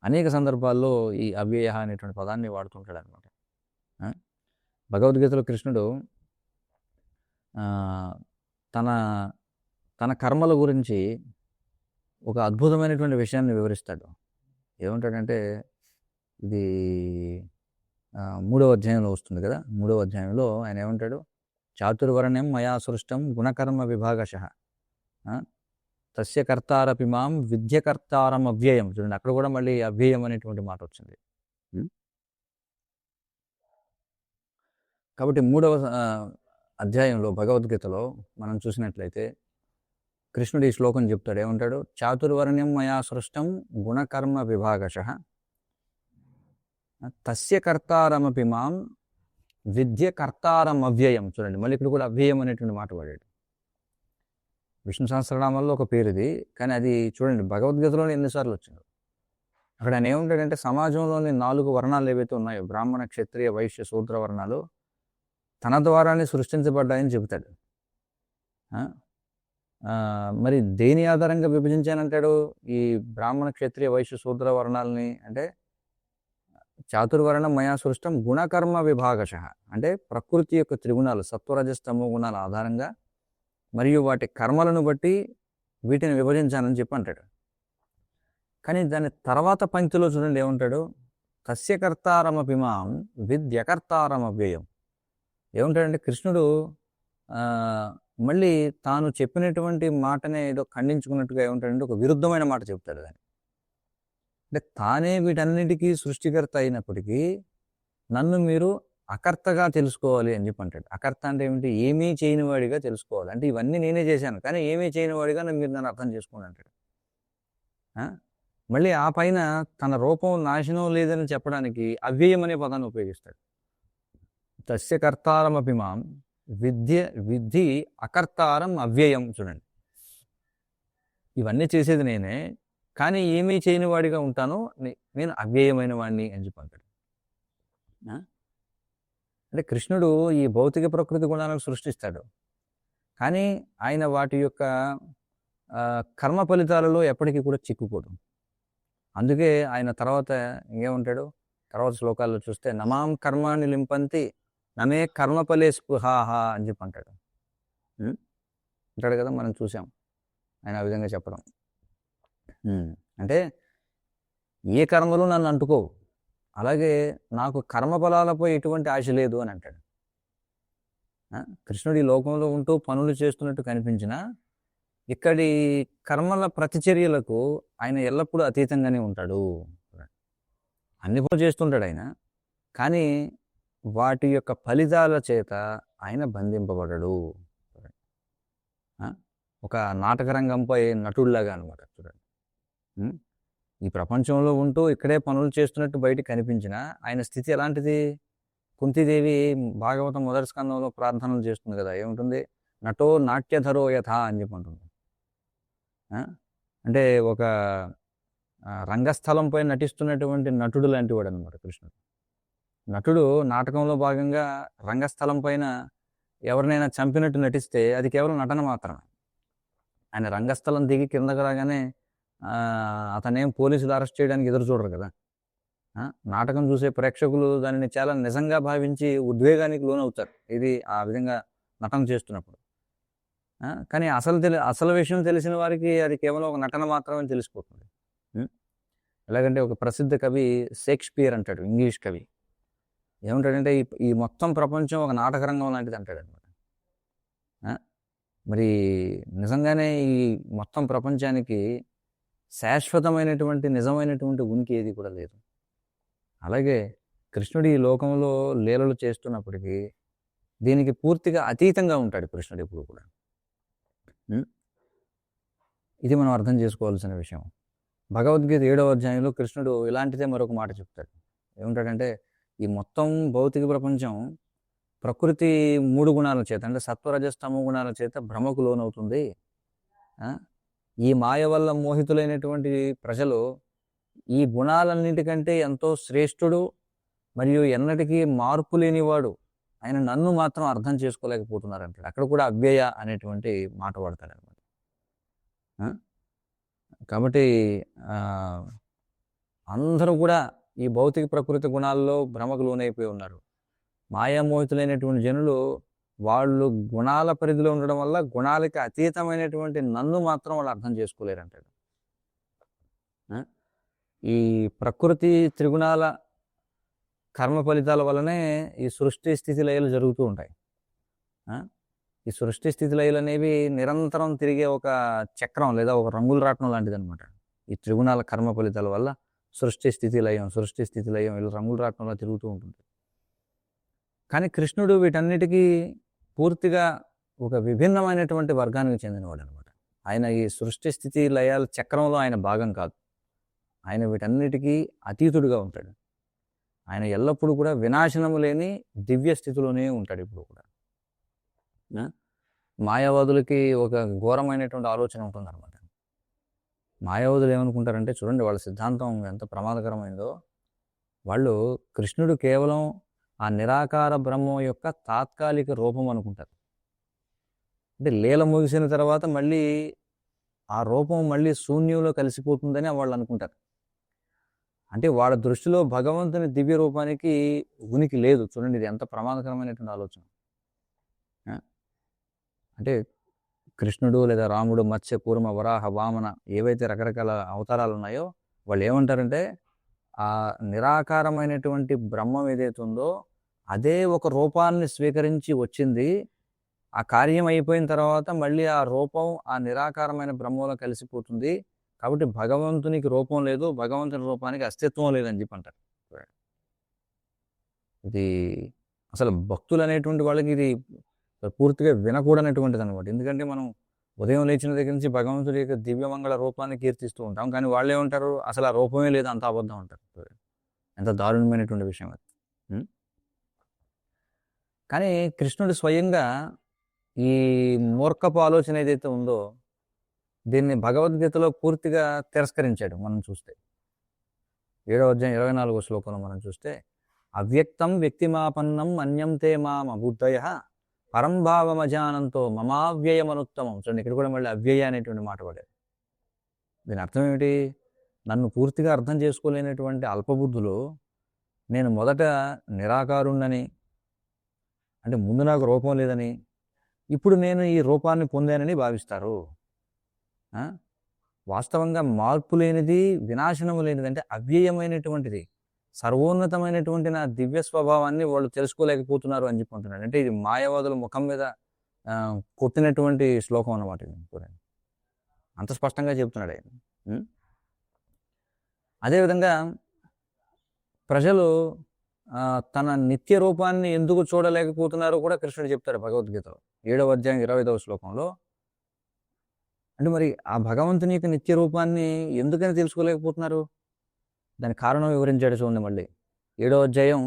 అనేక సందర్భాల్లో ఈ అవ్యయ అనేటువంటి పదాన్ని వాడుతుంటాడు అనమాట. భగవద్గీతలో కృష్ణుడు తన కర్మల గురించి ఒక అద్భుతమైనటువంటి విషయాన్ని వివరిస్తాడు. ఏమంటాడంటే, ఇది 3వ అధ్యాయంలో వస్తుంది కదా. 3వ అధ్యాయంలో ఆయన ఏమంటాడు, చాతుర్వర్ణ్యం మయా సృష్టం గుణకర్మ విభాగశః తస్య కర్తారపి మాం విద్యకర్తారం అవ్యయం. చూడండి, అక్కడ కూడా మళ్ళీ అవ్యయం అనేటువంటి మాట వచ్చింది. కాబట్టి 3వ అధ్యాయంలో భగవద్గీతలో మనం చూసినట్లయితే కృష్ణుడు ఈ శ్లోకం చెప్తాడు. ఏమంటాడు, చాతుర్వర్ణ్యం మయా సృష్టం గుణకర్మ విభాగశః తస్య కర్తారమపి మాం విద్య కర్తారం అవ్యయం. చూడండి, మళ్ళీ ఇక్కడ కూడా అవ్యయం అనేటువంటి మాట వాడాడు. విష్ణు సహస్రనామాల్లో ఒక పేరు ఇది, కానీ అది చూడండి భగవద్గీతలోనే ఎన్నిసార్లు వచ్చింది. అక్కడ ఆయన ఏముంటాడంటే సమాజంలోని 4 వర్ణాలు ఏవైతే ఉన్నాయో బ్రాహ్మణ, క్షత్రియ, వైశ్య, శూద్ర వర్ణాలు తన ద్వారానే సృష్టించబడ్డాయని చెబుతాడు. ఆ? మరి దేని ఆధారంగా విభజించానంటాడు ఈ బ్రాహ్మణ, క్షత్రియ, వైశ్య, శూద్ర వర్ణాలని? అంటే చాతుర్వర్ణం మయా సృష్టం గుణకర్మ విభాగశః, అంటే ప్రకృతి యొక్క త్రిగుణాలు సత్వరజస్తమో గుణాల ఆధారంగా మరియు వాటి కర్మలను బట్టి వీటిని విభజించానని చెప్పి అంటాడు. కానీ దాని తర్వాత పంక్తిలో చూడండి ఏమంటాడు, తస్య కర్తారమపిమాం విద్యకర్తారమవ్యయం. ఏమంటాడంటే కృష్ణుడు మళ్ళీ తాను చెప్పినటువంటి మాటనే ఏదో ఖండించుకున్నట్టుగా ఏమంటాడంటే ఒక విరుద్ధమైన మాట చెప్తాడు. దాన్ని అంటే తానే వీటన్నిటికీ సృష్టికర్త అయినప్పటికీ నన్ను మీరు అకర్తగా తెలుసుకోవాలి అని చెప్పి అంటాడు. అకర్త అంటే ఏమిటి? ఏమీ చేయని వాడిగా తెలుసుకోవాలి. అంటే ఇవన్నీ నేనే చేశాను కానీ ఏమీ చేయని వాడిగా మీరు నన్ను అర్థం చేసుకోండి అంటాడు. మళ్ళీ ఆ పైన తన రూపం నాశనం లేదని చెప్పడానికి అవ్యయం అనే పదాన్ని ఉపయోగిస్తాడు. తస్య కర్తారమపిమాం విద్ధి అకర్తారం అవ్యయం. చూడండి, ఇవన్నీ చేసేది నేనే కానీ ఏమీ చేయని వాడిగా ఉంటాను, నేను అవ్యయమైన వాడిని అని చెప్పి అంటాడు. అంటే కృష్ణుడు ఈ భౌతిక ప్రకృతి గుణాలను సృష్టిస్తాడు కానీ ఆయన వాటి యొక్క కర్మ ఫలితాలలో ఎప్పటికీ కూడా చిక్కుకోడు. అందుకే ఆయన తర్వాత ఏమంటాడు, తర్వాత శ్లోకాల్లో చూస్తే నమాం కర్మాన్ని లింపంతి నమే కర్మఫలే స్పృహాహ అని చెప్పి అంటాడు. అంటాడు కదా, మనం చూసాం ఆయన ఆ విధంగా చెప్పడం. అంటే ఏ కర్మలు నన్ను అంటుకోవు, అలాగే నాకు కర్మఫలాలపై ఎటువంటి ఆశ లేదు అని అంటాడు. కృష్ణుడు ఈ లోకంలో ఉంటూ పనులు చేస్తున్నట్టు కనిపించినా ఇక్కడి కర్మల ప్రతిచర్యలకు ఆయన ఎల్లప్పుడూ అతీతంగానే ఉంటాడు. అన్ని పనులు చేస్తుంటాడు ఆయన, కానీ వాటి యొక్క ఫలితాల చేత ఆయన బంధింపబడడు. ఒక నాటక రంగంపై నటుడిలాగా అనమాట. చూడండి, ఈ ప్రపంచంలో ఉంటూ ఇక్కడే పనులు చేస్తున్నట్టు బయటికి కనిపించిన ఆయన స్థితి ఎలాంటిది? కుంతీదేవి భాగవతం మొదటి స్కందంలో ప్రార్థనలు చేస్తుంది కదా, ఏముంటుంది? నటో నాట్యధరో యథ అని చెప్పి ఉంటుంది. అంటే ఒక రంగస్థలంపై నటిస్తున్నటువంటి నటుడు లాంటి వాడు అనమాట కృష్ణుడు. నటుడు నాటకంలో భాగంగా రంగస్థలం పైన ఎవరినైనా చంపినట్టు నటిస్తే అది కేవలం నటన మాత్రమే. ఆయన రంగస్థలం దిగి కిందకు రాగానే అతనేం పోలీసులు అరెస్ట్ చేయడానికి ఎదురు చూడరు కదా. నాటకం చూసే ప్రేక్షకులు దానిని చాలా నిజంగా భావించి ఉద్వేగానికి లోనవుతారు, ఇది ఆ విధంగా నటన చేస్తున్నప్పుడు. కానీ అసలు విషయం తెలిసిన వారికి అది కేవలం ఒక నటన మాత్రమే తెలిసిపోతుంది. ఎలాగంటే ఒక ప్రసిద్ధ కవి షేక్స్పియర్ అంటాడు, ఇంగ్లీష్ కవి. ఏమంటాడంటే ఈ మొత్తం ప్రపంచం ఒక నాటక రంగం లాంటిది అంటాడు అనమాట. మరి నిజంగానే ఈ మొత్తం ప్రపంచానికి శాశ్వతమైనటువంటి నిజమైనటువంటి ఉనికి ఏది కూడా లేదు. అలాగే కృష్ణుడు ఈ లోకంలో లీలలు చేస్తున్నప్పటికీ దీనికి పూర్తిగా అతీతంగా ఉంటాడు కృష్ణుడు ఎప్పుడు కూడా. ఇది మనం అర్థం చేసుకోవాల్సిన విషయం. భగవద్గీత 7వ అధ్యాయంలో కృష్ణుడు ఇలాంటిదే మరొక మాట చెప్తాడు. ఏమంటాడంటే ఈ మొత్తం భౌతిక ప్రపంచం ప్రకృతి 3 గుణాల చేత, అంటే సత్వరజస్తమో గుణాల చేత భ్రమకు లోనవుతుంది. ఈ మాయ వల్ల మోహితులైనటువంటి ప్రజలు ఈ గుణాలన్నిటికంటే ఎంతో శ్రేష్ఠుడు మరియు ఎన్నటికీ మార్పు లేనివాడు ఆయన నన్ను మాత్రం అర్థం చేసుకోలేకపోతున్నారు అంటాడు. అక్కడ కూడా అవ్యయ అనేటువంటి మాట వాడతాడు అనమాట. కాబట్టి అందరూ కూడా ఈ భౌతిక ప్రకృతి గుణాల్లో భ్రమకు లోనైపోయి ఉన్నారు. మాయామోహితులైనటువంటి జనులు వాళ్ళు గుణాల పరిధిలో ఉండడం వల్ల గుణాలకి అతీతమైనటువంటి నన్ను మాత్రం వాళ్ళు అర్థం చేసుకోలేరు అంటాడు. ఈ ప్రకృతి త్రిగుణాల కర్మ ఫలితాల వల్లనే ఈ సృష్టి స్థితి లయలు జరుగుతూ ఉంటాయి. ఈ సృష్టి స్థితి లయలు అనేవి నిరంతరం తిరిగే ఒక చక్రం లేదా ఒక రంగుల రాట్నం లాంటిది అనమాట. ఈ త్రిగుణాల కర్మ ఫలితాల వల్ల సృష్టి స్థితి లయం ఇలా రంగుల రాట్నంలో తిరుగుతూ ఉంటుంది. కానీ కృష్ణుడు వీటన్నిటికీ పూర్తిగా ఒక విభిన్నమైనటువంటి వర్గానికి చెందినవాడు అనమాట. ఆయన ఈ సృష్టి స్థితి లయాల చక్రంలో ఆయన భాగం కాదు. ఆయన వీటన్నిటికీ అతీతుడిగా ఉంటాడు. ఆయన ఎల్లప్పుడూ కూడా వినాశనము లేని దివ్య స్థితిలోనే ఉంటాడు ఇప్పుడు కూడా. మాయావాదులకి ఒక ఘోరమైనటువంటి ఆలోచన ఉంటుందన్నమాట. మాయావదులు ఏమనుకుంటారంటే చూడండి వాళ్ళ సిద్ధాంతం ఎంత ప్రమాదకరమైందో. వాళ్ళు కృష్ణుడు కేవలం ఆ నిరాకార బ్రహ్మం యొక్క తాత్కాలిక రూపం అనుకుంటారు. అంటే లీల ముగిసిన తర్వాత మళ్ళీ ఆ రూపం మళ్ళీ శూన్యంలో కలిసిపోతుందని వాళ్ళు అనుకుంటారు. అంటే వాళ్ళ దృష్టిలో భగవంతుని దివ్య రూపానికి ఉనికి లేదు. చూడండి ఇది ఎంత ప్రమాదకరమైనటువంటి ఆలోచన. అంటే కృష్ణుడు లేదా రాముడు, మత్స్య, కూర్మ, వరాహ, వామన ఏవైతే రకరకాల అవతారాలు ఉన్నాయో వాళ్ళు ఏమంటారంటే ఆ నిరాకారమైనటువంటి బ్రహ్మం ఏదైతే ఉందో అదే ఒక రూపాన్ని స్వీకరించి వచ్చింది. ఆ కార్యం అయిపోయిన తర్వాత మళ్ళీ ఆ రూపం ఆ నిరాకారమైన బ్రహ్మంలో కలిసిపోతుంది. కాబట్టి భగవంతునికి రూపం లేదు, భగవంతుని రూపానికి అస్తిత్వం లేదని చెప్పి అంటారు. ఇది అసలు భక్తులు అనేటువంటి వాళ్ళకి ఇది పూర్తిగా వినకూడనటువంటిది అనమాట. ఎందుకంటే మనం ఉదయం లేచిన దగ్గర నుంచి భగవంతుడి యొక్క దివ్యమంగళ రూపాన్ని కీర్తిస్తూ ఉంటాం. కానీ వాళ్ళు ఏమంటారు, అసలు ఆ రూపమే లేదు, అంత అబద్ధం అంటారు. ఎంత దారుణమైనటువంటి విషయం అది. కానీ కృష్ణుడు స్వయంగా ఈ మూర్ఖపు ఆలోచన ఏదైతే ఉందో దీన్ని భగవద్గీతలో పూర్తిగా తిరస్కరించాడు. మనం చూస్తే 7వ అధ్యాయం 24వ శ్లోకంలో మనం చూస్తే అవ్యక్తం వ్యక్తిమాపన్నం అన్యం తే మాం అబుద్ధయ పరంభావమజానంతో మమావ్యయమనుత్తమం. చూడండి ఇక్కడ కూడా మళ్ళీ అవ్యయ అనేటువంటి మాట పడేది. దీని అర్థం ఏమిటి? నన్ను పూర్తిగా అర్థం చేసుకోలేనటువంటి అల్పబుద్ధులు నేను మొదట నిరాకారుణ్ణని, అంటే ముందు నాకు రూపం లేదని, ఇప్పుడు నేను ఈ రూపాన్ని పొందానని భావిస్తారు. వాస్తవంగా మార్పు లేనిది, వినాశనము లేనిది, అంటే అవ్యయమైనటువంటిది, సర్వోన్నతమైనటువంటి నా దివ్య స్వభావాన్ని వాళ్ళు తెలుసుకోలేకపోతున్నారు అని చెప్పుకుంటున్నాడు. అంటే ఇది మాయావాదుల ముఖం మీద కొట్టినటువంటి శ్లోకం అన్నమాట. అంత స్పష్టంగా చెప్తున్నాడు ఆయన. అదేవిధంగా ప్రజలు తన నిత్య రూపాన్ని ఎందుకు చూడలేకపోతున్నారో కూడా కృష్ణుడు చెప్తాడు భగవద్గీతలో 7వ అధ్యాయం 25వ శ్లోకంలో. అంటే మరి ఆ భగవంతుని యొక్క నిత్య రూపాన్ని ఎందుకని తెలుసుకోలేకపోతున్నారు? దాని కారణం వివరించాడు చూడండి. మళ్ళీ 7వ అధ్యాయం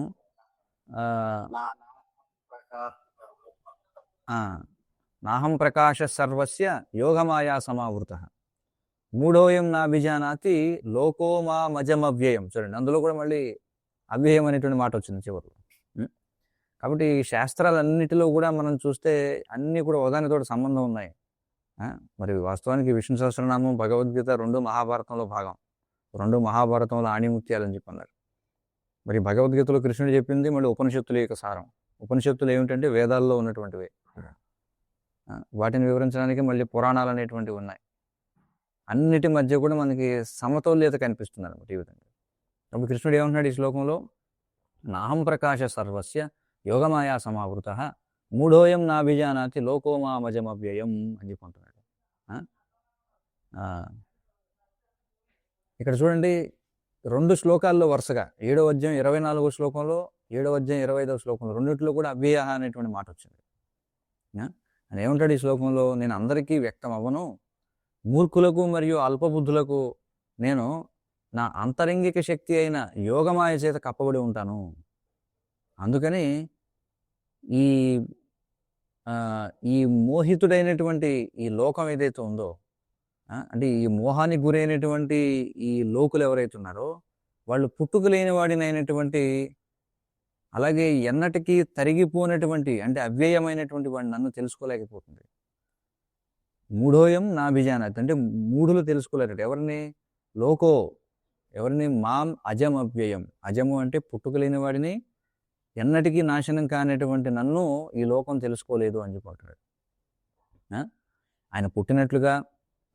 నాహం ప్రకాశ సర్వస్య యోగమాయా సమావృత 3వ నాభిజానాతి లోకో మా మజమవ్యయం. చూడండి అందులో కూడా మళ్ళీ అవ్యయం అనేటువంటి మాట వచ్చింది చివరిలో. కాబట్టి శాస్త్రాలన్నిటిలో కూడా మనం చూస్తే అన్నీ కూడా ఒకదానితో సంబంధం ఉన్నాయి. మరి వాస్తవానికి విష్ణు సహస్రనామం, భగవద్గీత 2 మహాభారతంలో భాగం, 2 మహాభారతంలో ఆణిముత్యాలని చెప్పి అన్నారు. మరి భగవద్గీతలో కృష్ణుడు చెప్పింది మళ్ళీ ఉపనిషత్తుల యొక్క సారం. ఉపనిషత్తులు ఏమిటంటే వేదాల్లో ఉన్నటువంటివి. వాటిని వివరించడానికి మళ్ళీ పురాణాలు అనేటువంటివి ఉన్నాయి. అన్నిటి మధ్య కూడా మనకి సమతౌల్యత కనిపిస్తుంది అనమాట ఈ విధంగా. అప్పుడు కృష్ణుడు ఏమంటున్నాడు ఈ శ్లోకంలో? నాహం ప్రకాశ సర్వస్య యోగమాయా సమావృత 3వ నాభిజానాతి లోకో మా మజమవ్యయం అని చెప్పుకుంటున్నాడు. ఇక్కడ చూడండి 2 శ్లోకాల్లో వరుసగా 7వ అధ్యాయం 24వ శ్లోకంలో, 7వ అధ్యాయం 25వ శ్లోకంలో రెండిట్లో కూడా అవ్యయ అనేటువంటి మాట వచ్చింది. అని ఏమంటాడు ఈ శ్లోకంలో? నేను అందరికీ వ్యక్తం అవ్వను, మూర్ఖులకు మరియు అల్పబుద్ధులకు నేను నా అంతరంగిక శక్తి అయిన యోగమాయ చేత కప్పబడి ఉంటాను. అందుకని ఈ మోహితుడైనటువంటి ఈ లోకం ఏదైతే ఉందో, అంటే ఈ మోహానికి గురైనటువంటి ఈ లోకులు ఎవరైతే ఉన్నారో వాళ్ళు పుట్టుక లేని వాడినైనటువంటి, అలాగే ఎన్నటికీ తరిగిపోయినటువంటి, అంటే అవ్యయమైనటువంటి వాడిని నన్ను తెలుసుకోలేకపోతుంది. 3వ నాభిజానాతి అంటే 3లు తెలుసుకోలేరట. ఎవరిని? లోకో, ఎవరిని? మాం అజం అవ్యయం. అజము అంటే పుట్టుక లేని వాడిని, ఎన్నటికీ నాశనం కానిటువంటి నన్ను ఈ లోకం తెలుసుకోలేదు అని చెప్పుకుంటాడు. ఆయన పుట్టినట్లుగా,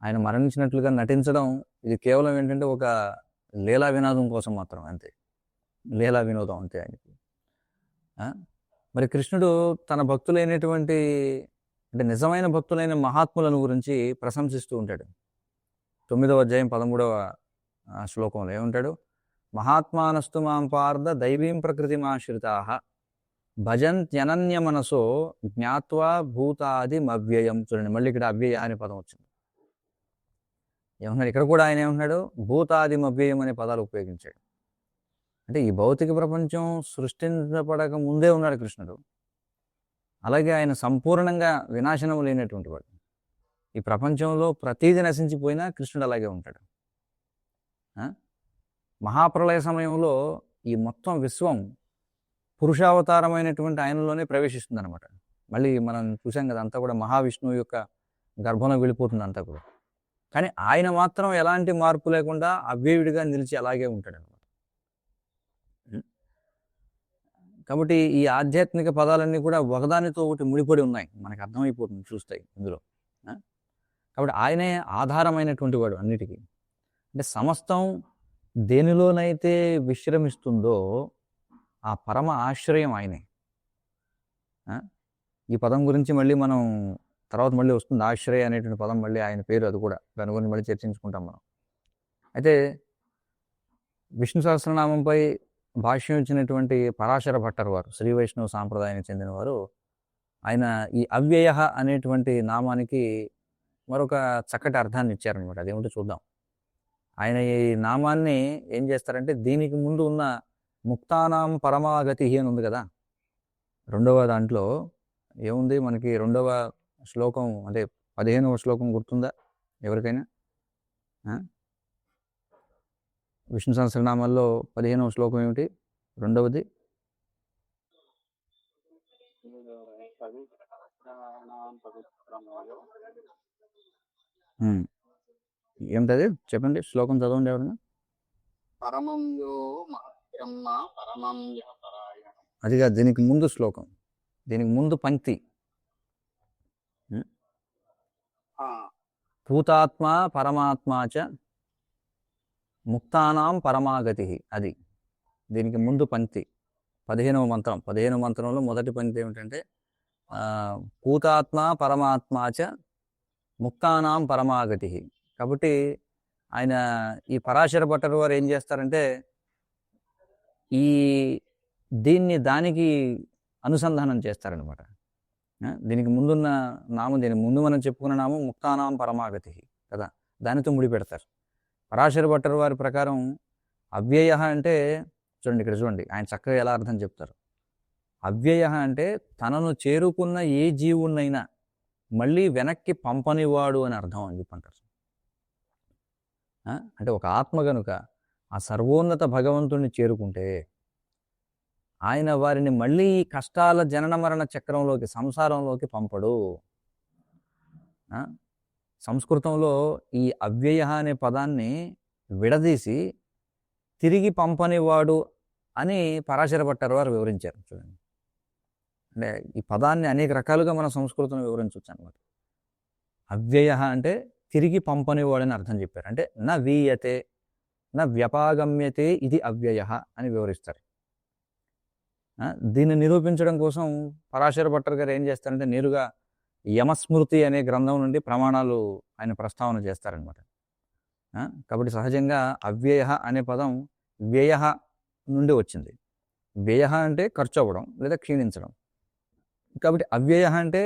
ఆయన మరణించినట్లుగా నటించడం ఇది కేవలం ఏంటంటే ఒక లీలా వినోదం కోసం మాత్రం, అంతే. లీలా వినోదం అంతే ఆయనకి. మరి కృష్ణుడు తన భక్తులైనటువంటి, అంటే నిజమైన భక్తులైన మహాత్ములను గురించి ప్రశంసిస్తూ ఉంటాడు. 9వ అధ్యాయం 13వ శ్లోకంలో ఏమంటాడు? మహాత్మానస్తు మాం పార్థ దైవీం ప్రకృతిమాశ్రితాః భజంత్యనన్య మనసో జ్ఞాత్వా భూతాదిమవ్యయం. చూడండి మళ్ళీ ఇక్కడ అవ్యయ అనే పదం వచ్చింది. ఏమన్నాడు ఇక్కడ కూడా? ఆయన ఏమన్నాడు? భూతాదిమవ్యయం అనే పదాలు ఉపయోగించాడు. అంటే ఈ భౌతిక ప్రపంచం సృష్టించబడక ముందే ఉన్నాడు కృష్ణుడు. అలాగే ఆయన సంపూర్ణంగా వినాశనం లేనటువంటి వాడు. ఈ ప్రపంచంలో ప్రతీది నశించిపోయినా కృష్ణుడు అలాగే ఉంటాడు. మహాప్రళయ సమయంలో ఈ మొత్తం విశ్వం పురుషావతారమైనటువంటి ఆయనలోనే ప్రవేశిస్తుంది అనమాట. మళ్ళీ మనం చూసాం కదా, అంతా కూడా మహావిష్ణువు యొక్క గర్భంలో వెళ్ళిపోతుంది అంతా కూడా. కానీ ఆయన మాత్రం ఎలాంటి మార్పు లేకుండా అవ్యయుడిగా నిలిచి అలాగే ఉంటాడు అనమాట. కాబట్టి ఈ ఆధ్యాత్మిక పదాలన్నీ కూడా ఒకదానితో ఒకటి ముడిపడి ఉన్నాయి, మనకు అర్థమైపోతుంది చూస్తాయి ఇందులో. కాబట్టి ఆయనే ఆధారమైనటువంటి వాడు అన్నిటికీ. అంటే సమస్తం దేనిలోనైతే విశ్రమిస్తుందో ఆ పరమ ఆశ్రయం ఆయనే. ఈ పదం గురించి మళ్ళీ మనం తర్వాత మళ్ళీ వస్తుంది, ఆశ్రయ అనేటువంటి పదం మళ్ళీ ఆయన పేరు, అది కూడా దాని గురించి మళ్ళీ చర్చించుకుంటాం మనం. అయితే విష్ణు సహస్రనామంపై భాష్యం ఇచ్చినటువంటి పరాశర భట్టర్ వారు, శ్రీ వైష్ణవ సాంప్రదాయానికి చెందినవారు, ఆయన ఈ అవ్యయ అనేటువంటి నామానికి మరొక చక్కటి అర్థాన్ని ఇచ్చారనమాట. అదేమిటో చూద్దాం. ఆయన ఈ నామాన్ని ఏం చేస్తారంటే, దీనికి ముందు ఉన్న ముక్తానాం పరమాగతి అని ఉంది కదా, రెండవ దాంట్లో ఏముంది మనకి, రెండవ శ్లోకం అంటే 15వ శ్లోకం గుర్తుందా ఎవరికైనా? విష్ణు సహస్రనామాల్లో 15వ శ్లోకం ఏమిటి? రెండవది ఏమిటది చెప్పండి, శ్లోకం చదవండి ఎవరైనా. అదిగా దీనికి ముందు శ్లోకం, దీనికి ముందు పంక్తి, భూతాత్మ పరమాత్మాచ ముక్తానాం పరమాగతి. అది దీనికి ముందు పంక్తి 15వ మంత్రం. 15వ మంత్రంలో మొదటి పంక్తి ఏమిటంటే భూతాత్మ పరమాత్మాచ ముక్తానాం పరమాగతి. కాబట్టి ఆయన ఈ పరాశర భట్టర్ వారు ఏం చేస్తారంటే, ఈ దీన్ని దానికి అనుసంధానం చేస్తారనమాట. దీనికి ముందున్న నామం, దీనికి ముందు మనం చెప్పుకున్న నామం ముక్తానాం పరమాగతి కదా, దానితో ముడిపెడతారు. పరాశర భట్టర్ వారి ప్రకారం అవ్యయ అంటే, చూడండి ఇక్కడ చూడండి ఆయన చక్కగా ఎలా అర్థం చెప్తారు. అవ్యయ అంటే తనను చేరుకున్న ఏ జీవున్నైనా మళ్ళీ వెనక్కి పంపనివాడు అని అర్థం అని చెప్పంటారు. అంటే ఒక ఆత్మ గనుక ఆ సర్వోన్నత భగవంతుడిని చేరుకుంటే ఆయన వారిని మళ్ళీ కష్టాల జనన మరణ చక్రంలోకి, సంసారంలోకి పంపడు. సంస్కృతంలో ఈ అవ్యయ అనే పదాన్ని విడదీసి తిరిగి పంపనివాడు అని పరాశర భట్టర్ వారు వివరించారు. చూడండి, అంటే ఈ పదాన్ని అనేక రకాలుగా మన సంస్కృతంలో వివరించవచ్చు అనమాట. అవ్యయ అంటే తిరిగి పంపనివాడని అర్థం చెప్పారు. అంటే న వీయతే న వ్యపాగమ్యతే ఇది అవ్యయ అని వివరిస్తారు. దీన్ని నిరూపించడం కోసం పరాశర భట్టర్ గారు ఏం చేస్తారంటే, నేరుగా యమస్మృతి అనే గ్రంథం నుండి ప్రమాణాలు ఆయన ప్రస్తావన చేస్తారనమాట. కాబట్టి సహజంగా అవ్యయ అనే పదం వ్యయ నుండి వచ్చింది. వ్యయ అంటే ఖర్చు అవ్వడం లేదా క్షీణించడం. కాబట్టి అవ్యయ అంటే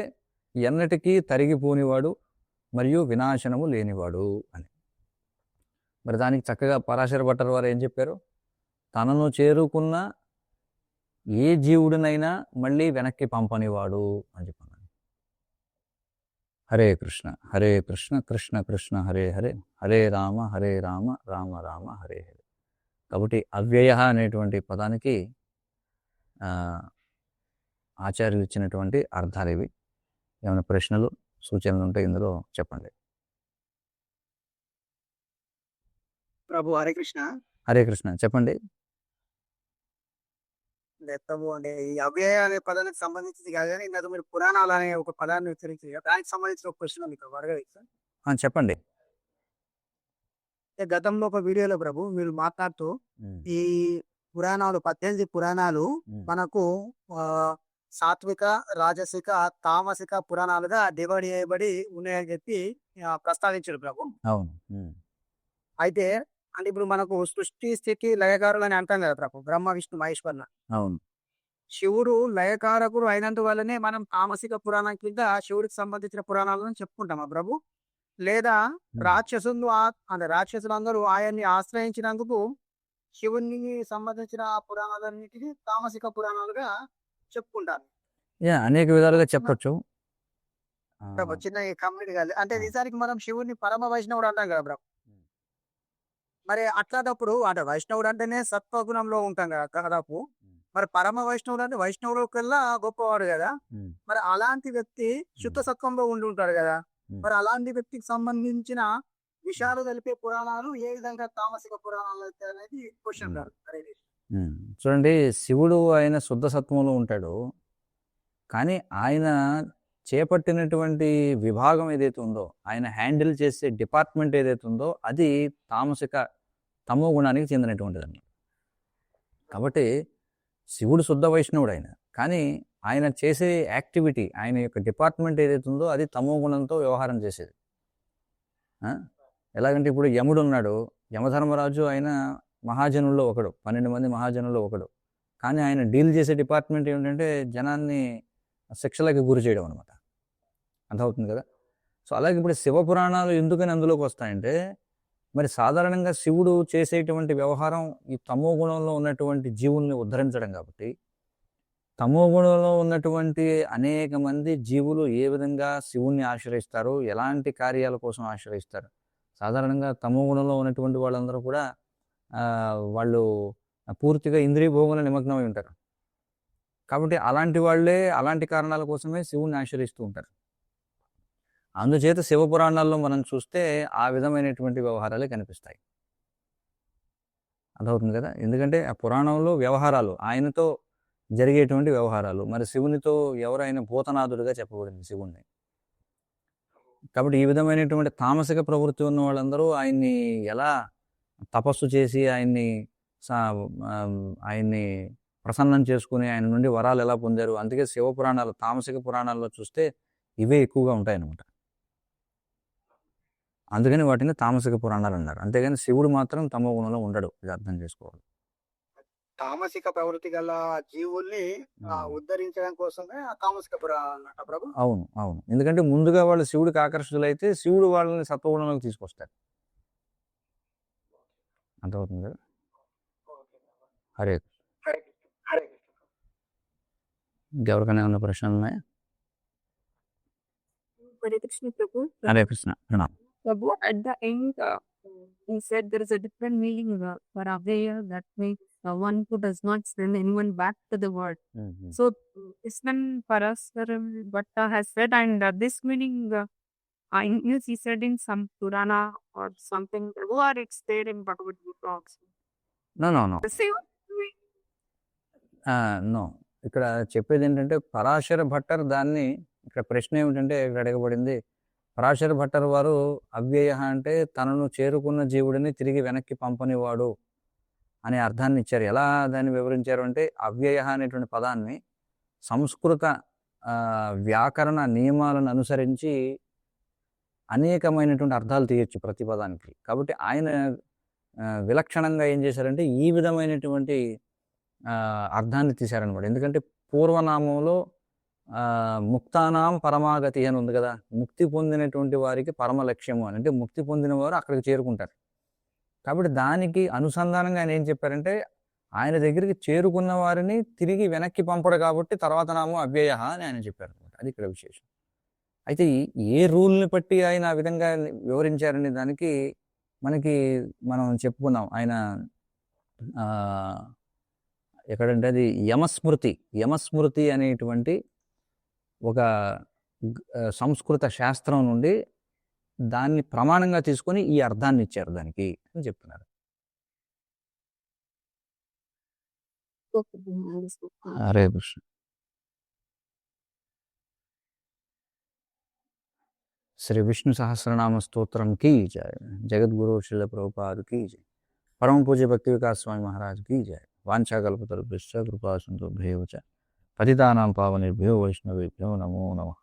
ఎన్నటికీ తరిగిపోనివాడు మరియు వినాశనము లేనివాడు అని. మరి దానికి చక్కగా పరాశర భట్టర్ వారు ఏం చెప్పారు, తనను చేరుకున్న ఏ జీవుడినైనా మళ్ళీ వెనక్కి పంపనివాడు అని చెప్పాను. హరే కృష్ణ కృష్ణ కృష్ణ హరే హరే, హరే రామ రామ రామ హరే హరే. కాబట్టి అవ్యయ అనేటువంటి పదానికి ఆచార్యులు ఇచ్చినటువంటి అర్థాలు ఇవి. ఏమైనా ప్రశ్నలు సూచనలు ఉంటే ఇందులో చెప్పండి. ప్రభు హరే కృష్ణ చెప్పండి. ప్రభు అంటే ఈ అవ్యయ అనే పదానికి సంబంధించింది కాదు, కానీ ఇందాక మీరు పురాణాలు అనే ఒక పదాన్ని ఉచ్చరించి దానికి సంబంధించిన ఒక క్వశ్చన్ మీకు అడగవచ్చు. చెప్పండి. గతంలో ఒక వీడియోలో ప్రభు మీరు మాట్లాడుతూ ఈ పురాణాలు 18 పురాణాలు మనకు సాత్విక, రాజసిక, తామసిక పురాణాలుగా డివైడ్ చేయబడి ఉన్నాయని చెప్పి ప్రస్తావించారు ప్రభు. అవును. అయితే అంటే ఇప్పుడు మనకు సృష్టి స్థితి లయకారులు అని అంటాం కదా ప్రభు, బ్రహ్మ విష్ణు మహేశ్వరుల. అవును. శివుడు లయకారకుడు అయినందువల్లనే మనం తామసిక పురాణం కింద శివుడికి సంబంధించిన పురాణాలను చెప్పుకుంటామా ప్రభు? లేదా రాక్షసులందరూ ఆయన్ని ఆశ్రయించినందుకు శివునికి సంబంధించిన పురాణాలన్నిటికీ తామసిక పురాణాలుగా చెప్పుకుంటారు? అనేక విధాలుగా చెప్పచ్చు. ప్రభు చిన్న కమ్యూనిటీ కాదు అంటే నిజానికి మనం శివుని పరమ వైష్ణవుడు అంటాం కదా ప్రభు. మరి అట్లాంటప్పుడు అంటే వైష్ణవుడు అంటేనే సత్వగుణంలో ఉంటాం కదా దాదాపు. మరి పరమ వైష్ణవుడు అంటే వైష్ణవుడు కల్లా గొప్పవాడు కదా. మరి అలాంటి వ్యక్తి శుద్ధ సత్వంలో ఉండి ఉంటాడు కదా. మరి అలాంటి వ్యక్తికి సంబంధించిన విషయాలు తెలిపే పురాణాలు ఏ విధంగా తామసిక పురాణాలు అయితే అనేది క్వశ్చన్ కాదు. చూడండి, శివుడు ఆయన శుద్ధ సత్వంలో ఉంటాడు, కానీ ఆయన చేపట్టినటువంటి విభాగం ఏదైతే ఉందో, ఆయన హ్యాండిల్ చేసే డిపార్ట్మెంట్ ఏదైతే ఉందో అది తామసిక తమో గుణానికి చెందినటువంటిది అన్నమాట. కాబట్టి శివుడు శుద్ధ వైష్ణవుడు ఆయన, కానీ ఆయన చేసే యాక్టివిటీ, ఆయన యొక్క డిపార్ట్మెంట్ ఏదైతే ఉందో అది తమో గుణంతో వ్యవహారం చేసేది. ఎలాగంటే ఇప్పుడు యముడు ఉన్నాడు, యమధర్మరాజు ఆయన మహాజనుల్లో ఒకడు, 12 మంది మహాజనుల్లో ఒకడు, కానీ ఆయన డీల్ చేసే డిపార్ట్మెంట్ ఏమిటంటే జనాన్ని శిక్షలకి గురి చేయడం అనమాట. అర్థమవుతుంది కదా. సో అలాగే ఇప్పుడు శివపురాణాలు ఎందుకని అందులోకి వస్తాయంటే, మరి సాధారణంగా శివుడు చేసేటువంటి వ్యవహారం ఈ తమో గుణంలో ఉన్నటువంటి జీవుల్ని ఉద్ధరించడం కాబట్టి, తమో గుణంలో ఉన్నటువంటి అనేక మంది జీవులు ఏ విధంగా శివుణ్ణి ఆశ్రయిస్తారు, ఎలాంటి కార్యాల కోసం ఆశ్రయిస్తారు. సాధారణంగా తమో గుణంలో ఉన్నటువంటి వాళ్ళందరూ కూడా వాళ్ళు పూర్తిగా ఇంద్రియ భోగంలో నిమగ్నమై ఉంటారు. కాబట్టి అలాంటి వాళ్ళే అలాంటి కారణాల కోసమే శివుణ్ణి ఆశ్రయిస్తూ ఉంటారు. అందుచేత శివపురాణాల్లో మనం చూస్తే ఆ విధమైనటువంటి వ్యవహారాలే కనిపిస్తాయి. అర్థమవుతుంది కదా. ఎందుకంటే ఆ పురాణంలో వ్యవహారాలు, ఆయనతో జరిగేటువంటి వ్యవహారాలు. మరి శివునితో ఎవరైనా భూతనాథుడిగా చెప్పబడింది శివుణ్ణి. కాబట్టి ఈ విధమైనటువంటి తామసిక ప్రవృత్తి ఉన్న వాళ్ళందరూ ఆయన్ని ఎలా తపస్సు చేసి ఆయన్ని ప్రసన్నం చేసుకుని ఆయన నుండి వరాలు ఎలా పొందారు. అందుకే శివపురాణాలు, తామసిక పురాణాల్లో చూస్తే ఇవే ఎక్కువగా ఉంటాయన్నమాట. అందుకని వాటిని తామసిక పురాణాలు అన్నారు. అంతేగాని శివుడు మాత్రం తమో గుణంలో ఉండడు. ఇది అర్థం చేసుకోవాలి. తామసిక ప్రవృత్తి గల జీవుల్ని ఉద్ధరించడం కోసమే ఆ తామసిక పురాణం ప్రభు. అవును అవును. ఎందుకంటే ముందుగా వాళ్ళు శివుడికి ఆకర్షితులైతే శివుడు వాళ్ళని సత్వగుణంలోకి తీసుకొస్తారు. అర్థమవుతుంది కదా. హరే ఇంకెవరికైనా ఉన్న ప్రశ్నలు ఉన్నాయా? Hare Krishna Prabhu. Hare Krishna. ప్రణామం. Prabhu, at the end, he said there is a different meaning for Avya, that means one who does not send anyone back to the world. So, Krishnan Paraswaram Bhatta has said, and this meaning, in English he said in some Purana or something, or it's there in Bhagavad Gita also. No. The same way. నో, ఇక్కడ చెప్పేది ఏంటంటే పరాశర భట్టర్ దాన్ని, ఇక్కడ ప్రశ్న ఏమిటంటే ఇక్కడ అడగబడింది, పరాశర భట్టర్ వారు అవ్యయ అంటే తనను చేరుకున్న జీవుడిని తిరిగి వెనక్కి పంపనివాడు అనే అర్థాన్ని ఇచ్చారు. ఎలా దాన్ని వివరించారు అంటే, అవ్యయ అనేటువంటి పదాన్ని సంస్కృత వ్యాకరణ నియమాలను అనుసరించి అనేకమైనటువంటి అర్థాలు తీయచ్చు ప్రతి పదానికి. కాబట్టి ఆయన విలక్షణంగా ఏం చేశారంటే ఈ విధమైనటువంటి అర్థాన్ని తీశారనమాట. ఎందుకంటే పూర్వనామంలో ముక్తానాం పరమాగతి అని ఉంది కదా, ముక్తి పొందినటువంటి వారికి పరమ లక్ష్యము అని, అంటే ముక్తి పొందిన వారు అక్కడికి చేరుకుంటారు. కాబట్టి దానికి అనుసంధానంగా ఆయన ఏం చెప్పారంటే, ఆయన దగ్గరికి చేరుకున్న వారిని తిరిగి వెనక్కి పంపడు కాబట్టి తర్వాత నామం అవ్యయ అని ఆయన చెప్పారు అనమాట. అది ఇక్కడ విశేషం. అయితే ఏ రూల్ని బట్టి ఆయన ఆ విధంగా వివరించారనే దానికి మనం చెప్పుకున్నాం. ఆయన ఎక్కడంటే అది యమస్మృతి అనేటువంటి ఒక సంస్కృత శాస్త్రం నుండి దాన్ని ప్రమాణంగా తీసుకొని ఈ అర్థాన్ని ఇచ్చారు దానికి అని చెప్తున్నారు. హరే కృష్ణ. శ్రీ విష్ణు సహస్రనామ స్తోత్రం की जय, जगद्गुरु श्रील प्रभुपाद की जय, परम पूज्य भक्ति विकास स्वामी महाराज की जय. वांछाकल्पतरुभ्यश्च कृपा सिन्धुभ्येव च पतितानां पावनेभ्यो वैष्णवेभ्यो नमो नमः.